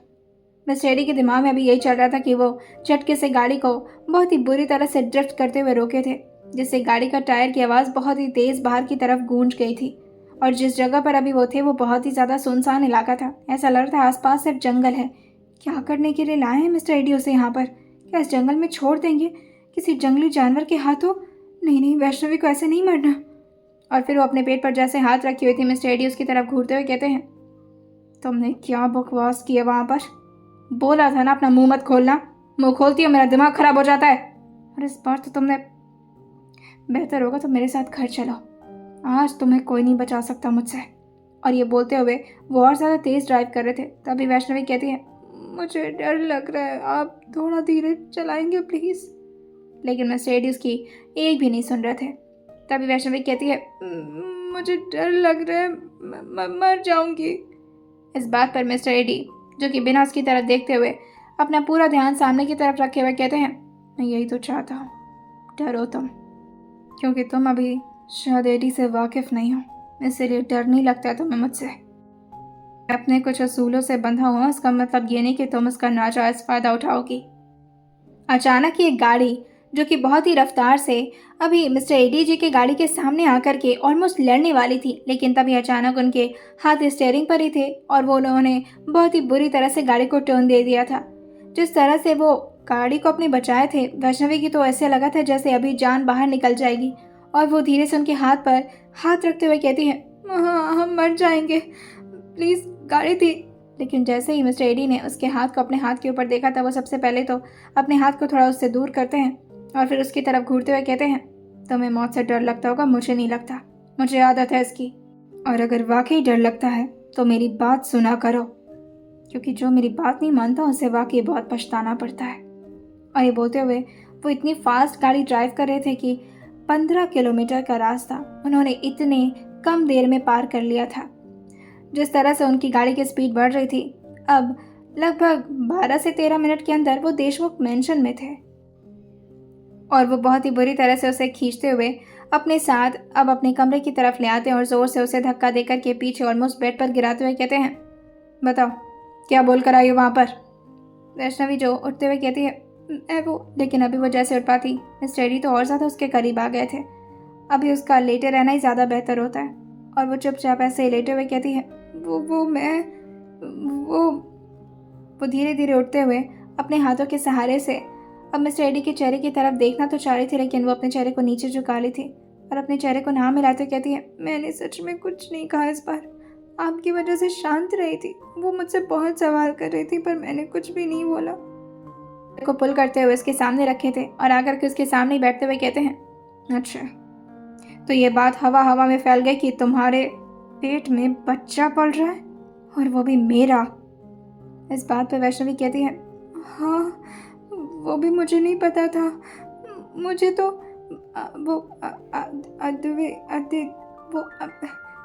मिस्टर एडी के दिमाग में अभी यही चल रहा था कि वो झटके से गाड़ी को बहुत ही बुरी तरह से ड्रिफ्ट करते हुए रोके थे, जिससे गाड़ी का टायर की आवाज़ बहुत ही तेज़ बाहर की तरफ गूंज गई थी। और जिस जगह पर अभी वो थे वो बहुत ही ज़्यादा सुनसान इलाका था। ऐसा लग रहा था आसपास सिर्फ जंगल है। क्या करने के लिए लाए हैं मिस्टर एडी उसे यहाँ पर? क्या इस जंगल में छोड़ देंगे किसी जंगली जानवर के हाथों? नहीं नहीं, वैष्णवी को ऐसे नहीं मरना। और फिर वो अपने पेट पर जैसे हाथ रखी हुई थी, मिस्टर एडी उसकी तरफ घूरते हुए कहते हैं, तुमने क्या बकवास किया वहाँ पर? बोला था ना अपना मुंह मत खोलना, मुंह खोलती हो मेरा दिमाग खराब हो जाता है। और इस बार तो तुमने, बेहतर होगा तो मेरे साथ घर चलो, आज तुम्हें कोई नहीं बचा सकता मुझसे। और ये बोलते हुए वो और ज़्यादा तेज़ ड्राइव कर रहे थे। तभी वैष्णवी कहती है, मुझे डर लग रहा है, आप थोड़ा धीरे चलाएंगे प्लीज़। लेकिन मिस्टर एडी उसकी एक भी नहीं सुन रहे थे। तभी वैष्णवी कहती है, मुझे डर लग रहा है, मर जाऊंगी। इस बात पर मिस्टर एडी, जो कि बिना उसकी तरफ देखते हुए अपना पूरा ध्यान सामने की तरफ रखे हुए कहते हैं, मैं यही तो चाहता हूँ, डरो तुम, क्योंकि तुम अभी शायद एडी से वाकिफ़ नहीं हो, इसीलिए डर नहीं लगता तुम्हें मुझसे। मैं अपने कुछ असूलों से बंधा हुआ, इसका मतलब ये नहीं कि तुम उसका नाजायज़ फ़ायदा उठाओगी। अचानक ही एक गाड़ी, जो कि बहुत ही रफ्तार से अभी मिस्टर एडी जी के गाड़ी के सामने आकर के ऑलमोस्ट लड़ने वाली थी, लेकिन तभी अचानक उनके हाथ स्टीयरिंग पर ही थे और वो उन्होंने बहुत ही बुरी तरह से गाड़ी को टर्न दे दिया था। जिस तरह से वो गाड़ी को अपने बचाए थे, वैष्णवी की तो ऐसे लगा था जैसे अभी जान बाहर निकल जाएगी, और वो धीरे से उनके हाथ पर हाथ रखते हुए कहती है, हाँ हम मर जाएंगे, प्लीज़ गाड़ी दी। लेकिन जैसे ही मिस्टर एडी ने उसके हाथ को अपने हाथ के ऊपर देखा था, वो सबसे पहले तो अपने हाथ को थोड़ा उससे दूर करते हैं और फिर उसकी तरफ घूरते हुए कहते हैं, तुम्हें मौत से डर लगता होगा, मुझे नहीं लगता, मुझे आदत है इसकी, और अगर वाकई डर लगता है तो मेरी बात सुना करो, क्योंकि जो मेरी बात नहीं मानता उसे वाकई बहुत पछताना पड़ता है। और ये बोलते हुए वो इतनी फास्ट गाड़ी ड्राइव कर रहे थे कि 15 किलोमीटर का रास्ता उन्होंने इतने कम देर में पार कर लिया था। जिस तरह से उनकी गाड़ी की स्पीड बढ़ रही थी, अब लगभग 12 से 13 मिनट के अंदर वो देशमुख मेंशन में थे, और वो बहुत ही बुरी तरह से उसे खींचते हुए अपने साथ अब अपने कमरे की तरफ ले आते हैं और ज़ोर से उसे धक्का देकर के पीछे ऑलमोस्ट बेड पर गिराते हुए कहते हैं, बताओ क्या बोल कर आई हो वहाँ पर। वैष्णवी जो उठते हुए कहती है, मैं वो, लेकिन अभी वो जैसे उठ पाती, मिस्टर एडी तो और ज़्यादा उसके करीब आ गए थे। अभी उसका लेटे रहना ही ज़्यादा बेहतर होता है। और वो चुपचाप ऐसे ही लेटे हुए कहती है, वो धीरे धीरे उठते हुए अपने हाथों के सहारे से अब मिस्टर एडी के चेहरे की तरफ देखना तो चाह रही थी, लेकिन वो अपने चेहरे को नीचे झुका ली थी और अपने चेहरे को ना मिलाते कहती है, मैंने सच में कुछ नहीं कहा इस बार, आपकी वजह से शांत रही थी, वो मुझसे बहुत सवाल कर रही थी पर मैंने कुछ भी नहीं बोला। को पुल करते हुए उसके सामने रखे थे और आकर के उसके सामने बैठते हुए कहते हैं, अच्छा तो ये बात हवा हवा में फैल गई कि तुम्हारे पेट में बच्चा पल रहा है, और वो भी मेरा। इस बात पर वैष्णवी कहती है, हाँ वो भी मुझे नहीं पता था, मुझे तो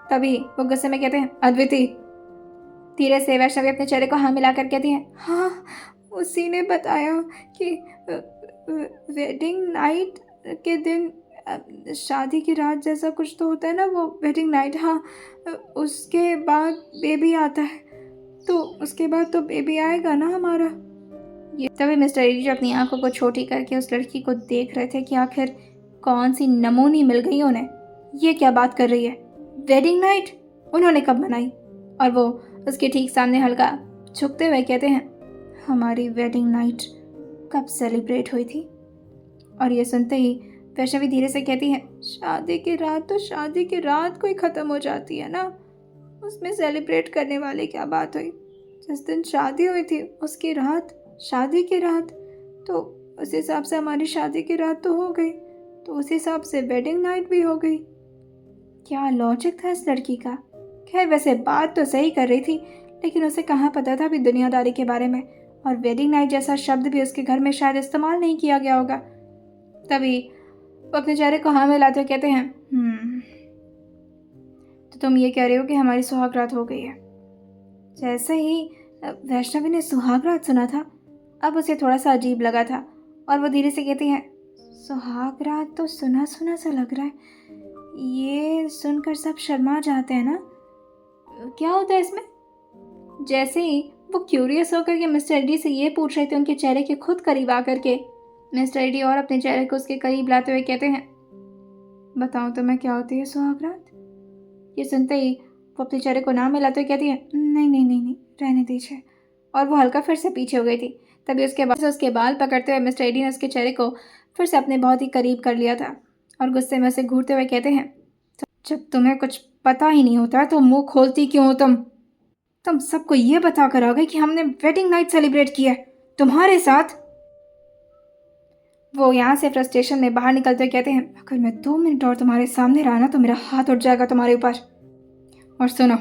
तभी वो गुस्से में कहते हैं, अद्विती। धीरे से वैष्णवी अपने चेहरे को हाँ मिलाकर कहती है, हाँ उसी ने बताया कि वेडिंग नाइट के दिन, शादी की रात जैसा कुछ तो होता है ना वो वेडिंग नाइट, हाँ उसके बाद बेबी आता है, तो उसके बाद तो बेबी आएगा ना हमारा। ये तभी मिस्टर एडी जो अपनी आंखों को छोटी करके उस लड़की को देख रहे थे कि आखिर कौन सी नमूनी मिल गई उन्हें, ये क्या बात कर रही है, वेडिंग नाइट उन्होंने कब मनाई। और वो उसके ठीक सामने हल्का झुकते हुए कहते हैं, हमारी वेडिंग नाइट कब सेलिब्रेट हुई थी। और ये सुनते ही वैष्णवी धीरे से कहती है, शादी की रात तो शादी की रात को ही ख़त्म हो जाती है ना, उसमें सेलिब्रेट करने वाली क्या बात हुई, जिस दिन शादी हुई थी उसकी रात शादी की रात, तो उस हिसाब से हमारी शादी की रात तो हो गई, तो उस हिसाब से वेडिंग नाइट भी हो गई। क्या लॉजिक था इस लड़की का। खैर वैसे बात तो सही कर रही थी, लेकिन उसे कहाँ पता था अभी दुनियादारी के बारे में, और वेडिंग नाइट जैसा शब्द भी उसके घर में शायद इस्तेमाल नहीं किया गया होगा। तभी वो अपने चेहरे को हाँ मिलाते हुए कहते हैं, तो तुम ये कह रहे हो कि हमारी सुहाग रात हो गई है। जैसे ही वैष्णवी ने सुहाग रात सुना था, अब उसे थोड़ा सा अजीब लगा था और वो धीरे से कहती है, सुहाग रात तो सुना सुना सा लग रहा है, ये सुनकर सब शर्मा जाते हैं ना, क्या होता है इसमें। जैसे ही वो क्यूरियस होकर के मिस्टर एडी से ये पूछ रहे थे, उनके चेहरे के खुद करीब आकर के मिस्टर एडी और अपने चेहरे को उसके करीब लाते हुए कहते हैं, बताओ तो मैं क्या होती है सुहाग रात। ये सुनते ही वो अपने चेहरे को ना मिलाते हुए कहती है, नहीं नहीं नहीं नहीं रहने दीजिए। और वो हल्का फिर से पीछे हो गई थी। तभी उसके बाद उसके बाल पकड़ते हुए मिस्टर एडी ने उसके चेहरे को फिर से अपने बहुत ही करीब कर लिया था और गुस्से में उसे घूरते हुए कहते हैं, जब तुम्हें कुछ पता ही नहीं होता तो मुंह खोलती क्यों हो तुम सबको ये बता कर आ गए कि हमने वेडिंग नाइट सेलिब्रेट किया है तुम्हारे साथ। वो यहाँ से फ्रस्ट्रेशन में बाहर निकलते हुए कहते हैं, अगर मैं 2 मिनट और तुम्हारे सामने रहा ना तो मेरा हाथ उठ जाएगा तुम्हारे ऊपर। और सुनो,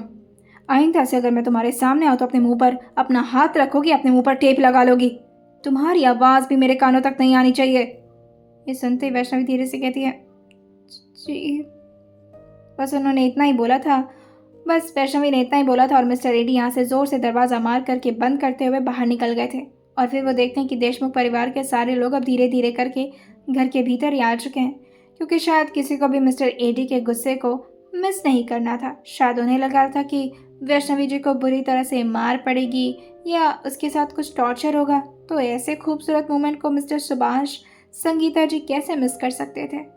आइंदा से अगर मैं तुम्हारे सामने आऊँ तो अपने मुंह पर अपना हाथ रखोगी, अपने मुंह पर टेप लगा लोगी। तुम्हारी आवाज़ भी मेरे कानों तक नहीं आनी चाहिए। ये सुनते ही वैष्णवी धीरे से कहती है, जी। बस उन्होंने इतना ही बोला था। बस वैष्णवी ने इतना ही बोला था और मिस्टर एडी यहाँ से ज़ोर से दरवाज़ा मार करके बंद करते हुए बाहर निकल गए थे। और फिर वो देखते हैं कि देशमुख परिवार के सारे लोग अब धीरे धीरे करके घर के भीतर ही आ चुके हैं, क्योंकि शायद किसी को भी मिस्टर एडी के गुस्से को मिस नहीं करना था। शायद उन्हें लगा था कि वैष्णवी जी को बुरी तरह से मार पड़ेगी या उसके साथ कुछ टॉर्चर होगा। तो ऐसे खूबसूरत मोमेंट को मिस्टर सुभाष संगीता जी कैसे मिस कर सकते थे।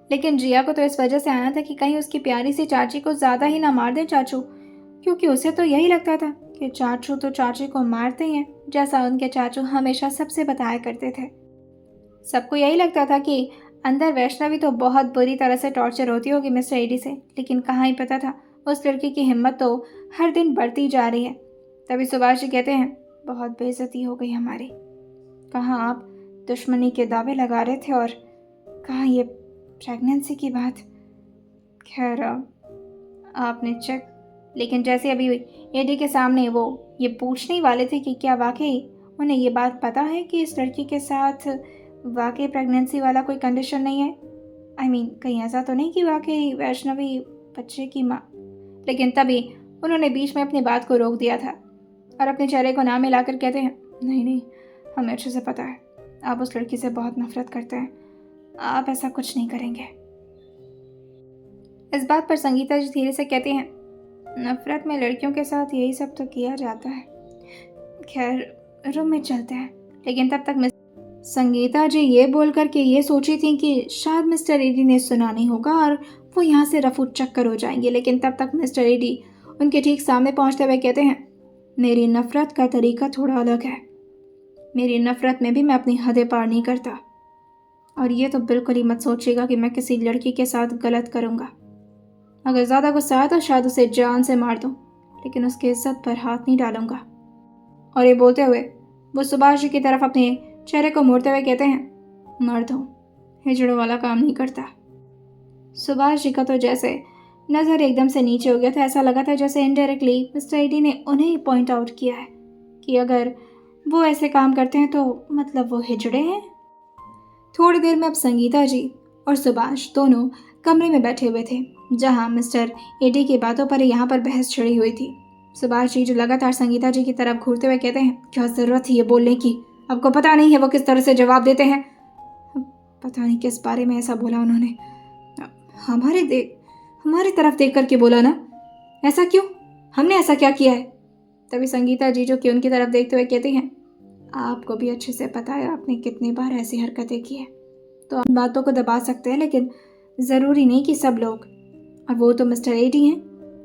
लेकिन जिया को तो इस वजह से आना था कि कहीं उसकी प्यारी सी चाची को ज़्यादा ही ना मार दें चाचू, क्योंकि उसे तो यही लगता था कि चाचू तो चाची को मारते ही हैं, जैसा उनके चाचू हमेशा सबसे बताया करते थे। सबको यही लगता था कि अंदर वैष्णवी तो बहुत बुरी तरह से टॉर्चर होती होगी मिस्टर एडी से, लेकिन कहाँ ही पता था उस लड़की की हिम्मत तो हर दिन बढ़ती जा रही है। तभी सुभाष जी कहते हैं, बहुत बेइज्जती हो गई हमारी। कहाँ आप दुश्मनी के दावे लगा रहे थे और कहाँ ये प्रेगनेंसी की बात। खैर आपने चेक, लेकिन जैसे अभी एडी के सामने वो ये पूछने ही वाले थे कि क्या वाकई उन्हें ये बात पता है कि इस लड़की के साथ वाकई प्रेगनेंसी वाला कोई कंडीशन नहीं है। आई मीन कहीं ऐसा तो नहीं कि वाकई वैष्णवी बच्चे की माँ। लेकिन तभी उन्होंने बीच में अपनी बात को रोक दिया था और अपने चेहरे को ना मिलाकर कहते हैं, नहीं नहीं, हमें अच्छे से पता है आप उस लड़की से बहुत नफरत करते हैं, आप ऐसा कुछ नहीं करेंगे। इस बात पर संगीता जी धीरे से कहती हैं, नफरत में लड़कियों के साथ यही सब तो किया जाता है। खैर रूम में चलते हैं। लेकिन तब तक संगीता जी ये बोल करके ये सोची थी कि शायद मिस्टर एडी ने सुना नहीं होगा और वो यहाँ से रफू चक्कर हो जाएंगे। लेकिन तब तक मिस्टर एडी उनके ठीक सामने पहुँचते हुए कहते हैं, मेरी नफरत का तरीका थोड़ा अलग है। मेरी नफरत में भी मैं अपनी हदें पार नहीं करता। और ये तो बिल्कुल ही मत सोचिएगा कि मैं किसी लड़की के साथ गलत करूँगा। अगर ज़्यादा गुस्सा आया तो शायद उसे जान से मार दूँ, लेकिन उसकी इज्जत पर हाथ नहीं डालूंगा। और ये बोलते हुए वो सुभाष जी की तरफ अपने चेहरे को मोड़ते हुए कहते हैं, मर्द हूँ, हिजड़ों वाला काम नहीं करता। सुभाष जी का तो जैसे नज़र एकदम से नीचे हो गया था। ऐसा लगा था जैसे इनडायरेक्टली मिस्टर एडी ने उन्हें ही पॉइंट आउट किया है कि अगर वो ऐसे काम करते हैं तो मतलब वो हिजड़े हैं। थोड़ी देर में अब संगीता जी और सुभाष दोनों कमरे में बैठे हुए थे, जहां मिस्टर एडी की बातों पर यहाँ पर बहस छिड़ी हुई थी। सुभाष जी जो लगातार संगीता जी की तरफ घूरते हुए कहते हैं, क्या ज़रूरत है ये बोलने की, आपको पता नहीं है वो किस तरह से जवाब देते हैं। पता नहीं किस बारे में ऐसा बोला उन्होंने, हमारी तरफ देख करके बोला ना। ऐसा क्यों, हमने ऐसा क्या किया है। तभी संगीता जी जो कि उनकी तरफ देखते हुए कहती हैं, आपको भी अच्छे से पता है आपने कितनी बार ऐसी हरकतें की है, तो आप बातों को दबा सकते हैं, लेकिन ज़रूरी नहीं कि सब लोग। और वो तो मिस्टर एडी हैं,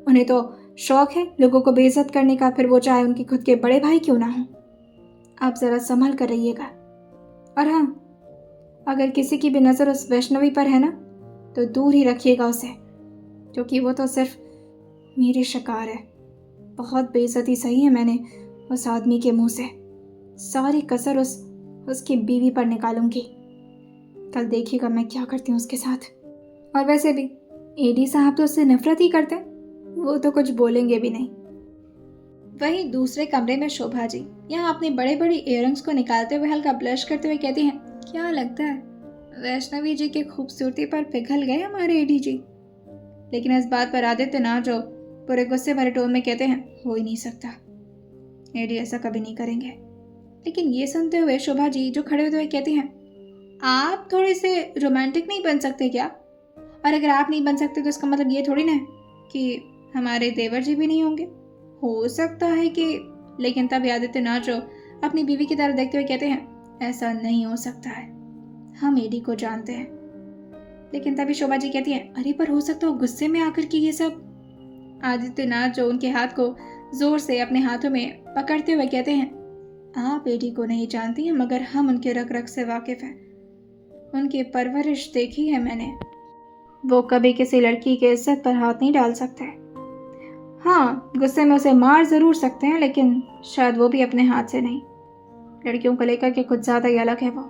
उन्हें तो शौक है लोगों को बेइज्जत करने का, फिर वो चाहे उनके खुद के बड़े भाई क्यों ना हो। आप ज़रा संभल कर रहिएगा। और हाँ, अगर किसी की भी नज़र उस वैष्णवी पर है ना तो दूर ही रखिएगा उसे, क्योंकि वो तो सिर्फ मेरी शिकार है। बहुत बेइज्जती सही है मैंने उस आदमी के मुंह से, सारी कसर उसकी बीवी पर निकालूंगी। कल देखिएगा मैं क्या करती हूँ उसके साथ। और वैसे भी एडी साहब तो उससे नफरत ही करते हैं, वो तो कुछ बोलेंगे भी नहीं। वहीं दूसरे कमरे में शोभा जी यहाँ अपने बड़े बड़े इयररिंग्स को निकालते हुए हल्का ब्लश करते हुए कहती हैं, क्या लगता है वैष्णवी जी की खूबसूरती पर पिघल गए हमारे एडी जी। लेकिन इस बात पर आदित्य ना जो पूरे गुस्से भरे टोन में कहते हैं, हो ही नहीं सकता, एडी ऐसा कभी नहीं करेंगे। लेकिन ये सुनते हुए शोभा जी जो खड़े हुए कहती हैं, आप थोड़े से रोमांटिक नहीं बन सकते क्या। और अगर आप नहीं बन सकते तो इसका मतलब ये थोड़ी ना है कि हमारे देवर जी भी नहीं होंगे। हो सकता है कि, लेकिन तब आदित्य ना जो अपनी बीवी की तरफ देखते हुए कहते हैं, ऐसा नहीं हो सकता है, हम एडी को जानते हैं। लेकिन तभी शोभा जी कहती है, अरे पर हो सकता हो गुस्से में आकर के ये सब। आदित्यनाथ जो उनके हाथ को जोर से अपने हाथों में पकड़ते हुए कहते हैं, आप एडी को नहीं जानती हैं, मगर हम उनके रग रग से वाकिफ हैं। उनकी परवरिश देखी है मैंने, वो कभी किसी लड़की के इज्जत पर हाथ नहीं डाल सकते। हाँ, गुस्से में उसे मार जरूर सकते हैं, लेकिन शायद वो भी अपने हाथ से नहीं। लड़कियों को लेकर के कुछ ज्यादा ही अलग है वो।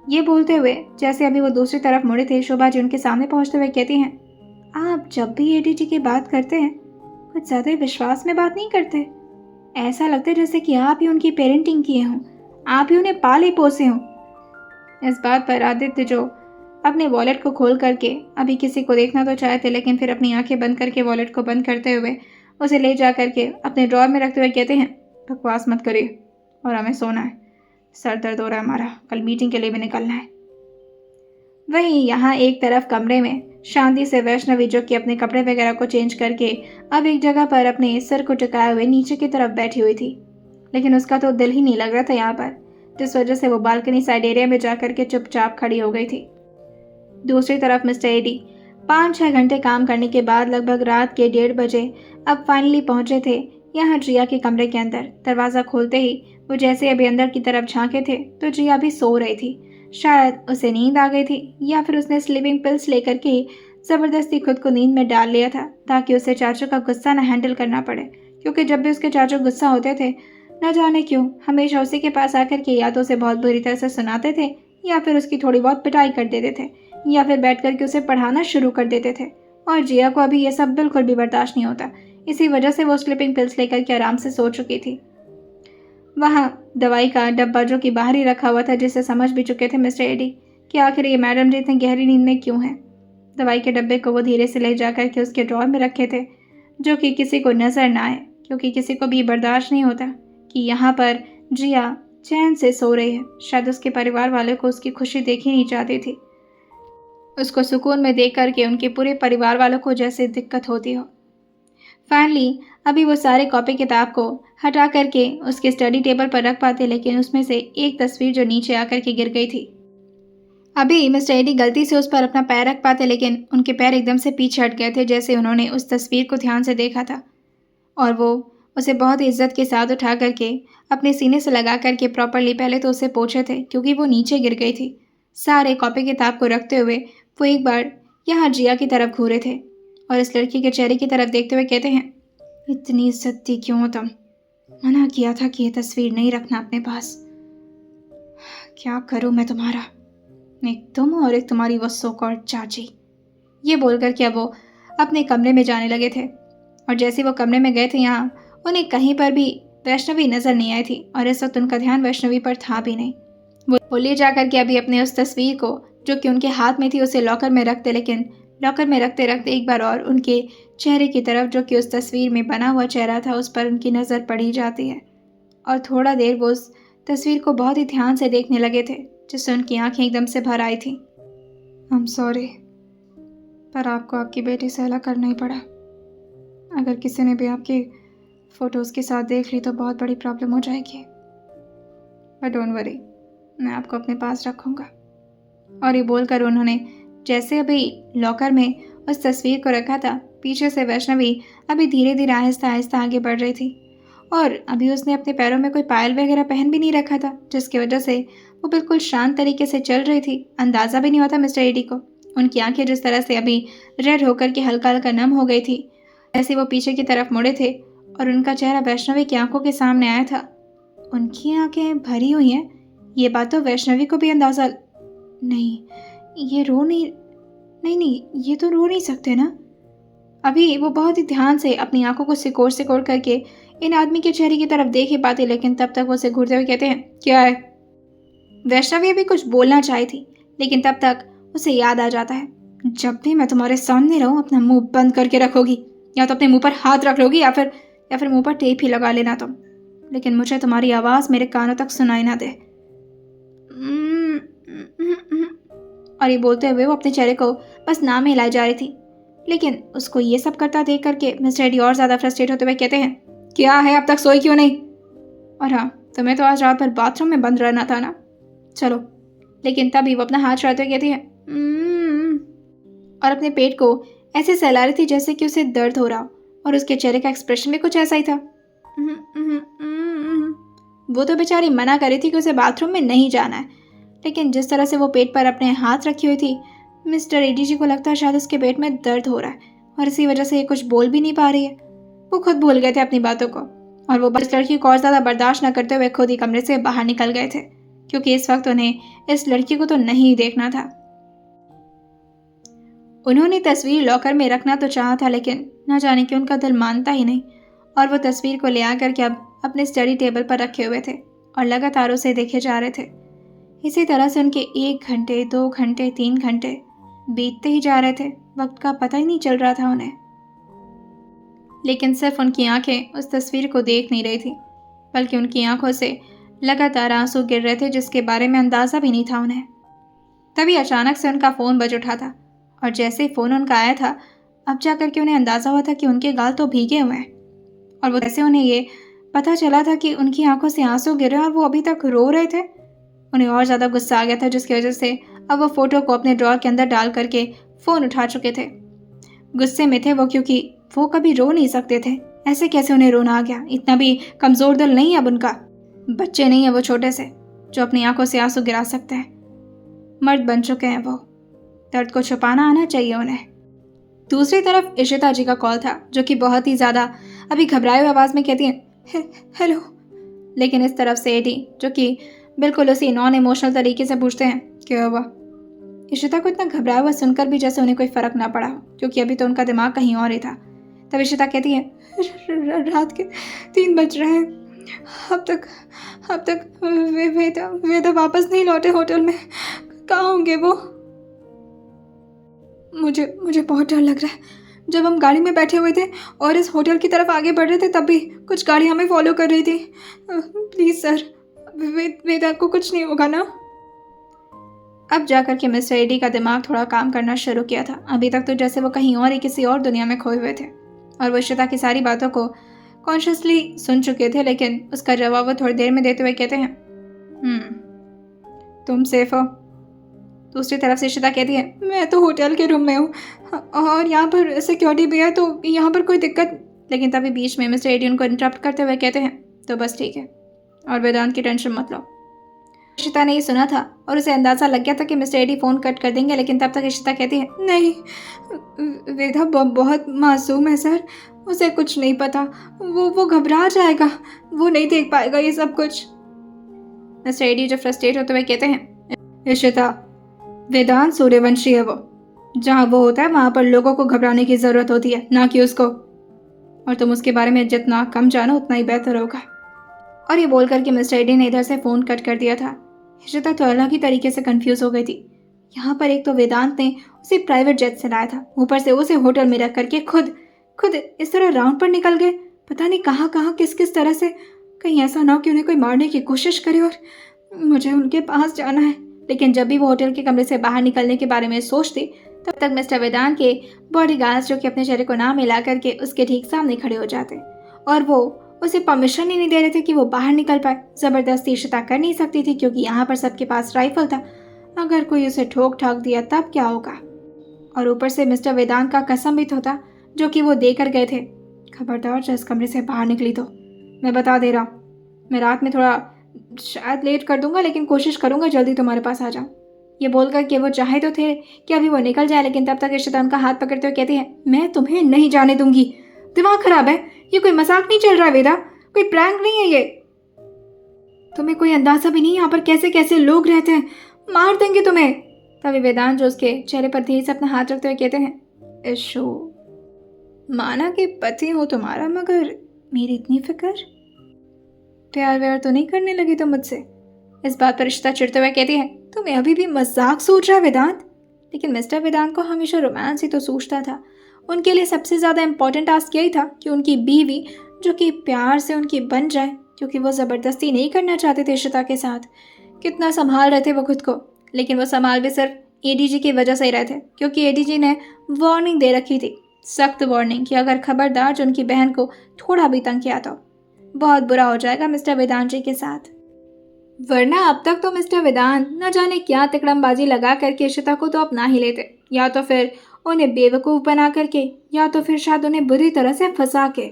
ये बोलते हुए जैसे अभी वो दूसरी तरफ मुड़े थे, शोभा जी उनके सामने पहुंचते हुए कहती हैं, आप जब भी एडी जी की बात करते हैं कुछ ज़्यादा ही विश्वास में बात नहीं करते। ऐसा लगता है जैसे कि आप ही उनकी पेरेंटिंग किए हों, आप ही उन्हें पाले पोसे हों। इस बात पर आदित्य, जो अपने वॉलेट को खोल करके अभी किसी को देखना तो चाहे थे, लेकिन फिर अपनी आंखें बंद करके वॉलेट को बंद करते हुए उसे ले जा करके अपने ड्रॉर में रखते हुए कहते हैं, बकवास मत करिए और हमें सोना है, सर दर्द हो रहा है हमारा, कल मीटिंग के लिए भी निकलना है। वहीं यहाँ एक तरफ कमरे में शांति से वैष्णवी, जो कि अपने कपड़े वगैरह को चेंज करके अब एक जगह पर अपने सिर को टिकाए हुए नीचे की तरफ बैठी हुई थी, लेकिन उसका तो दिल ही नहीं लग रहा था यहाँ पर, जिस वजह से वो बालकनी साइड एरिया में जाकर के चुपचाप खड़ी हो गई थी। दूसरी तरफ मिस्टर एडी 5-6 घंटे काम करने के बाद लगभग रात के 1:30 बजे अब फाइनली पहुंचे थे यहाँ जिया के कमरे के अंदर। दरवाज़ा खोलते ही वो जैसे अभी अंदर की तरफ झांके थे तो जिया भी सो रही थी। शायद उसे नींद आ गई थी या फिर उसने स्लीपिंग पिल्स लेकर के ज़बरदस्ती खुद को नींद में डाल लिया था ताकि उसे चाचू का गुस्सा न हैंडल करना पड़े, क्योंकि जब भी उसके चाचू गुस्सा होते थे न जाने क्यों हमेशा उसी के पास आकर के या तो उसे बहुत बुरी तरह से सुनाते थे या फिर उसकी थोड़ी बहुत पिटाई कर देते थे या फिर बैठ करके उसे पढ़ाना शुरू कर देते थे। और जिया को अभी यह सब बिल्कुल भी बर्दाश्त नहीं होता, इसी वजह से वो स्लीपिंग पिल्स लेकर के आराम से सो चुकी थी। वहाँ दवाई का डब्बा जो कि बाहर ही रखा हुआ था, जिसे समझ भी चुके थे मिस्टर एडी कि आखिर ये मैडम जी इतनी गहरी नींद में क्यों है। दवाई के डब्बे को वो धीरे से ले जा करके उसके ड्रॉर में रखे थे, जो कि किसी को नजर ना आए, क्योंकि किसी को भी बर्दाश्त नहीं होता कि यहाँ पर जिया चैन से सो रही है। शायद उसके परिवार वालों को उसकी खुशी देखी नहीं चाहती थी, उसको सुकून में देख करके उनके पूरे परिवार वालों को जैसे दिक्कत होती हो। फाइनली अभी वो सारे कॉपी किताब को हटा करके उसके स्टडी टेबल पर रख पाते, लेकिन उसमें से एक तस्वीर जो नीचे आकर के गिर गई थी। अभी मिस्टर एडी गलती से उस पर अपना पैर रख पाते, लेकिन उनके पैर एकदम से पीछे हट गए थे जैसे उन्होंने उस तस्वीर को ध्यान से देखा था, और वो उसे बहुत ही इज्जत के साथ उठा करके अपने सीने से लगा करके प्रॉपरली पहले तो उसे पोंछे थे, क्योंकि वो नीचे गिर गई थी। सारे कॉपी किताब को रखते हुए वो एक बार यहाँ जिया की तरफ घूरे थे और इस लड़की के चेहरे की तरफ देखते हुए कहते हैं, इतनी इज्जत दी क्यों तुम? मना किया था कि ये तस्वीर नहीं रखना अपने पास। क्या करूं मैं तुम्हारा, एक तुम और एक तुम्हारी वो सो कॉल्ड चाची। ये बोलकर क्या वो अपने कमरे में जाने लगे थे, और जैसे वो कमरे में गए थे यहाँ उन्हें कहीं पर भी वैष्णवी नजर नहीं आई थी, और इस वक्त उनका ध्यान वैष्णवी पर था भी नहीं। वो ले जाकर के अभी अपने उस तस्वीर को जो कि उनके हाथ में थी उसे लॉकर में रखते, लेकिन लॉकर में रखते रखते एक बार और उनके चेहरे की तरफ, जो कि उस तस्वीर में बना हुआ चेहरा था, उस पर उनकी नज़र पड़ी जाती है। और थोड़ा देर वो उस तस्वीर को बहुत ही ध्यान से देखने लगे थे, जिससे उनकी आंखें एकदम से भर आई थी। आई एम सॉरी, पर आपको आपकी बेटी से अलग करना ही पड़ा। अगर किसी ने भी आपकी फ़ोटोज़ के साथ देख ली तो बहुत बड़ी प्रॉब्लम हो जाएगी, बट डोंट वरी, मैं आपको अपने पास रखूँगा। और ये बोलकर उन्होंने जैसे अभी लॉकर में उस तस्वीर को रखा था, पीछे से वैष्णवी अभी धीरे धीरे आहिस्ता आहिस्ता आगे बढ़ रही थी, और अभी उसने अपने पैरों में कोई पायल वगैरह पहन भी नहीं रखा था, जिसकी वजह से वो बिल्कुल शांत तरीके से चल रही थी। अंदाज़ा भी नहीं होता मिस्टर एडी को। उनकी आंखें जिस तरह से अभी रेड होकर के हल्का हल्का नम हो गई थी, ऐसे वो पीछे की तरफ मुड़े थे और उनका चेहरा वैष्णवी की आंखों के सामने आया था। उनकी आंखें भरी हुई हैं, ये बात तो वैष्णवी को भी अंदाज़ा नहीं, ये रो नहीं, ये तो रो नहीं सकते ना। अभी वो बहुत ही ध्यान से अपनी आंखों को सिकोड़ करके इन आदमी के चेहरे की तरफ देख ही पाते, लेकिन तब तक वो उसे घूरते हुए कहते हैं, क्या है? वैष्णवी अभी कुछ बोलना चाही थी, लेकिन तब तक उसे याद आ जाता है, जब भी मैं तुम्हारे सामने रहूं अपना मुंह बंद करके रखोगी, या तो अपने मुंह पर हाथ रख लोगी या फिर मुंह पर टेप ही लगा लेना तुम, लेकिन मुझे तुम्हारी आवाज़ मेरे कानों तक सुनाई ना दे। और ये बोलते हुए वो अपने चेहरे को बस नाम हिलाई जा रही थी, लेकिन उसको ये सब करता देख करके मिस्टर एडी और ज़्यादा फ्रस्ट्रेट होते हुए कहते हैं, क्या है, अब तक सोई क्यों नहीं? और हाँ, तुम्हें तो आज रात भर बाथरूम में बंद रहना था ना, चलो। लेकिन तभी वो अपना हाथ छुड़ाते हुए कहती है, और अपने पेट को ऐसे सहला रही थी जैसे कि उसे दर्द हो रहा, और उसके चेहरे का एक्सप्रेशन भी कुछ ऐसा ही था। वो तो बेचारी मना कर रही थी कि उसे बाथरूम में नहीं जाना है, लेकिन जिस तरह से वो पेट पर अपने हाथ रखी हुई थी, मिस्टर एडी जी को लगता है शायद उसके पेट में दर्द हो रहा है, और इसी वजह से ये कुछ बोल भी नहीं पा रही है। वो खुद भूल गए थे अपनी बातों को, और वो इस लड़की को और ज़्यादा बर्दाश्त न करते हुए खुद ही कमरे से बाहर निकल गए थे, क्योंकि इस वक्त उन्हें इस लड़की को तो नहीं देखना था। उन्होंने तस्वीर लॉकर में रखना तो चाहा था, लेकिन न जाने क्यों उनका दिल मानता ही नहीं और वो तस्वीर को ले आकर के अब अपने स्टडी टेबल पर रखे हुए थे और लगातार उसे देखे जा रहे थे। इसी तरह से उनके 1 घंटे, 2 घंटे, 3 घंटे बीतते ही जा रहे थे। वक्त का पता ही नहीं चल रहा था उन्हें। लेकिन सिर्फ उनकी आंखें उस तस्वीर को देख नहीं रही थी, बल्कि उनकी आंखों से लगातार आंसू गिर रहे थे, जिसके बारे में अंदाज़ा भी नहीं था उन्हें। तभी अचानक से उनका फ़ोन बज उठा था और जैसे ही फ़ोन उनका आया था, अब जाकर के उन्हें अंदाज़ा हुआ था कि उनके गाल तो भीगे हुए हैं। और वो जैसे उन्हें ये पता चला था कि उनकी आंखों से आंसू गिर रहे हैं और वो अभी तक रो रहे थे, उन्हें और ज़्यादा गुस्सा आ गया था, जिसकी वजह से अब वो फ़ोटो को अपने ड्रॉर के अंदर डाल करके फ़ोन उठा चुके थे। गुस्से में थे वो, क्योंकि वो कभी रो नहीं सकते थे। ऐसे कैसे उन्हें रोना आ गया? इतना भी कमज़ोर दिल नहीं है अब उनका। बच्चे नहीं है वो छोटे से, जो अपनी आंखों से आंसू गिरा सकते हैं। मर्द बन चुके हैं वो। दर्द को छुपाना आना चाहिए उन्हें। दूसरी तरफ इशिता जी का कॉल था, जो कि बहुत ही ज़्यादा अभी घबराए हुए आवाज़ में कहती हैं, हेलो। लेकिन इस तरफ से एडी, जो कि बिल्कुल उसी नॉन इमोशनल तरीके से पूछते हैं, क्या हुआ? इशिता को इतना घबराया हुआ सुनकर भी जैसे उन्हें कोई फ़र्क ना पड़ा, क्योंकि अभी तो उनका दिमाग कहीं और ही था। तब इशिता कहती है, रात के 3 बज रहे हैं, अब तक वेदा वापस नहीं लौटे होटल में। कहाँ होंगे वो? मुझे बहुत डर लग रहा है। जब हम गाड़ी में बैठे हुए थे और इस होटल की तरफ आगे बढ़ रहे थे, तब भी कुछ गाड़ी हमें फॉलो कर रही थी। प्लीज़ सर, वेदा को कुछ नहीं होगा ना? अब जाकर के मिस्टर एडी का दिमाग थोड़ा काम करना शुरू किया था। अभी तक तो जैसे वो कहीं और ही किसी और दुनिया में खोए हुए थे और वो इशिता की सारी बातों को कॉन्शियसली सुन चुके थे। लेकिन उसका जवाब वो थोड़ी देर में देते हुए कहते हैं, तुम सेफ हो? दूसरी तरफ से इशिता कहती है, मैं तो होटल के रूम में हूँ और यहाँ पर सिक्योरिटी भी है, तो यहाँ पर कोई दिक्कत। लेकिन तभी बीच में मिस्टर एडी उनको इंटरप्ट करते हुए कहते हैं, तो बस ठीक है और वेदांत की टेंशन मत लो। इशिता ने ये सुना था और उसे अंदाज़ा लग गया था कि मिस्टर एडी फ़ोन कट कर देंगे, लेकिन तब तक इशिता कहती है, नहीं, वेदा बहुत मासूम है सर, उसे कुछ नहीं पता, वो घबरा जाएगा, वो नहीं देख पाएगा ये सब कुछ। मिस्टर एडी जो फ्रस्ट्रेट होते हुए कहते हैं, इशिता, वेदांत सूर्यवंशी है वो, जहाँ वो होता है वहाँ पर लोगों को घबराने की ज़रूरत होती है, ना कि उसको, और तुम उसके बारे में जितना कम जानो उतना ही बेहतर होगा। और ये बोल करके मिस्टर एडी ने इधर से फ़ोन कट कर दिया था। इशिता तो अलग ही तरीके से कंफ्यूज हो गई थी। यहाँ पर एक तो वेदांत ने उसे प्राइवेट जेट से लाया था, ऊपर से उसे होटल में रख करके खुद इस तरह राउंड पर निकल गए, पता नहीं कहाँ कहाँ किस किस तरह से। कहीं ऐसा ना हो कि उन्हें कोई मारने की कोशिश करे और मुझे उनके पास जाना है। लेकिन जब भी वो होटल के कमरे से बाहर निकलने के बारे में सोचती, तब तक मिस्टर वेदांत के बॉडीगार्ड्स, जो कि अपने चेहरे को ना मिला करके उसके ठीक सामने खड़े हो जाते और वो उसे परमिशन ही नहीं दे रहे थे कि वो बाहर निकल पाए। ज़बरदस्ती इशिता कर नहीं सकती थी, क्योंकि यहाँ पर सबके पास राइफल था। अगर कोई उसे ठोक ठाक दिया तब क्या होगा? और ऊपर से मिस्टर वेदांत का कसम भी तो था, जो कि वो देकर गए थे, खबरदार जो इस कमरे से बाहर निकली तो मैं बता दे रहा हूँ, मैं रात में थोड़ा शायद लेट कर दूंगा, लेकिन कोशिश करूंगा जल्दी तुम्हारे पास आ जाऊँ। ये बोलकर कि वो चाहे तो थे कि अभी वो निकल जाए, लेकिन तब तक इशिता उनका हाथ पकड़ते हुए कहती है, मैं तुम्हें नहीं जाने दूंगी। दिमाग खराब है? ये कोई मजाक नहीं चल रहा है वेदा, कोई प्रैंक नहीं है ये। तुम्हें कोई अंदाजा भी नहीं यहाँ पर कैसे कैसे लोग रहते हैं, मार देंगे तुम्हें। तभी वेदांत, जो उसके चेहरे पर धीरे से अपना हाथ रखते हुए कहते हैं, इशू, माना कि पति हूँ तुम्हारा, मगर मेरी इतनी फिक्र? प्यार व्यार तो नहीं करने लगी तुम मुझसे? इस बात पर इशिता चिढ़ते हुए कहती है, तुम्हें अभी भी मजाक सूझ रहा है वेदांत? लेकिन मिस्टर वेदांत को हमेशा रोमांस ही तो सूझता था। उनके लिए सबसे ज़्यादा इम्पोर्टेंट टास्क यही था कि उनकी बीवी जो कि प्यार से उनकी बन जाए, क्योंकि वो ज़बरदस्ती नहीं करना चाहते थे इशिता के साथ। कितना संभाल रहे थे वो खुद को, लेकिन वो संभाल भी सिर्फ एडीजी की वजह से ही रहे थे, क्योंकि एडीजी ने वार्निंग दे रखी थी, सख्त वार्निंग, कि अगर खबरदार जो उनकी बहन को थोड़ा भी तंग किया तो बहुत बुरा हो जाएगा मिस्टर वेदांत जी के साथ। वरना अब तक तो मिस्टर वेदांत न जाने क्या तिकड़मबाजी लगा करके इशिता को तो अपना ही लेते, या तो फिर उन्हें बेवकूफ़ बना करके, या तो फिर शायद उन्हें बुरी तरह से फंसा के।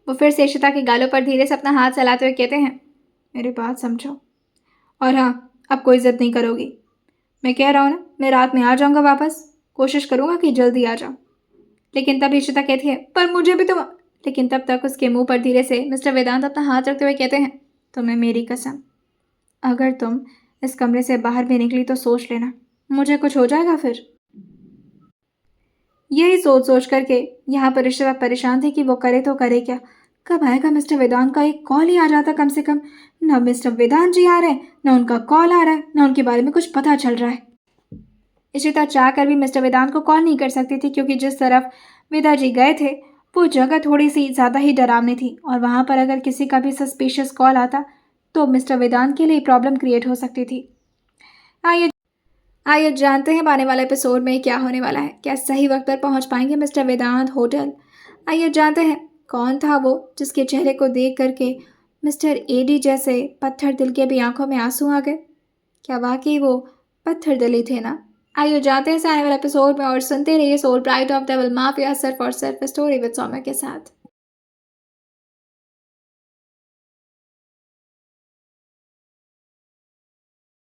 वो फिर से इशिता के गालों पर धीरे से अपना हाथ चलाते हुए कहते हैं, मेरी बात समझो, और हाँ, अब कोई ज़िद नहीं करोगी। मैं कह रहा हूँ ना, मैं रात में आ जाऊँगा वापस, कोशिश करूँगा कि जल्दी आ जाऊँ। लेकिन तब इशिता कहती है, पर मुझे भी तो। लेकिन तब तक उसके मुंह पर धीरे से मिस्टर वेदांत अपना हाथ रखते हुए कहते हैं, तुम्हें मेरी कसम, अगर तुम इस कमरे से बाहर भी निकली तो सोच लेना, मुझे कुछ हो जाएगा फिर। यही सोच सोच करके यहाँ पर ऋषभ परेशान थे कि वो करे तो करे क्या। कब आएगा मिस्टर वेदांत का एक कॉल ही आ जाता कम से कम। ना मिस्टर वेदांत जी आ रहे हैं, ना उनका कॉल आ रहा है, ना उनके बारे में कुछ पता चल रहा है। इशिता चाह कर भी मिस्टर वेदांत को कॉल नहीं कर सकती थी क्योंकि जिस तरफ वेदा जी गए थे वो जगह थोड़ी सी ज़्यादा ही डरावनी थी और वहाँ पर अगर किसी का भी सस्पिशियस कॉल आता तो मिस्टर वेदांत के लिए प्रॉब्लम क्रिएट हो सकती थी। आइए आइए जानते हैं आने वाले एपिसोड में क्या होने वाला है। क्या सही वक्त पर पहुंच पाएंगे मिस्टर वेदांत होटल? आइए जानते हैं कौन था वो जिसके चेहरे को देख करके मिस्टर एडी जैसे पत्थर दिल के भी आंखों में आंसू आ गए। क्या वाकई वो पत्थर दिली थे ना? आइए जानते हैं इस आने वाले एपिसोड में और सुनते रहिए soul pride of devil mafia सिर्फ और सिर्फ स्टोरी विद सौम्या के साथ।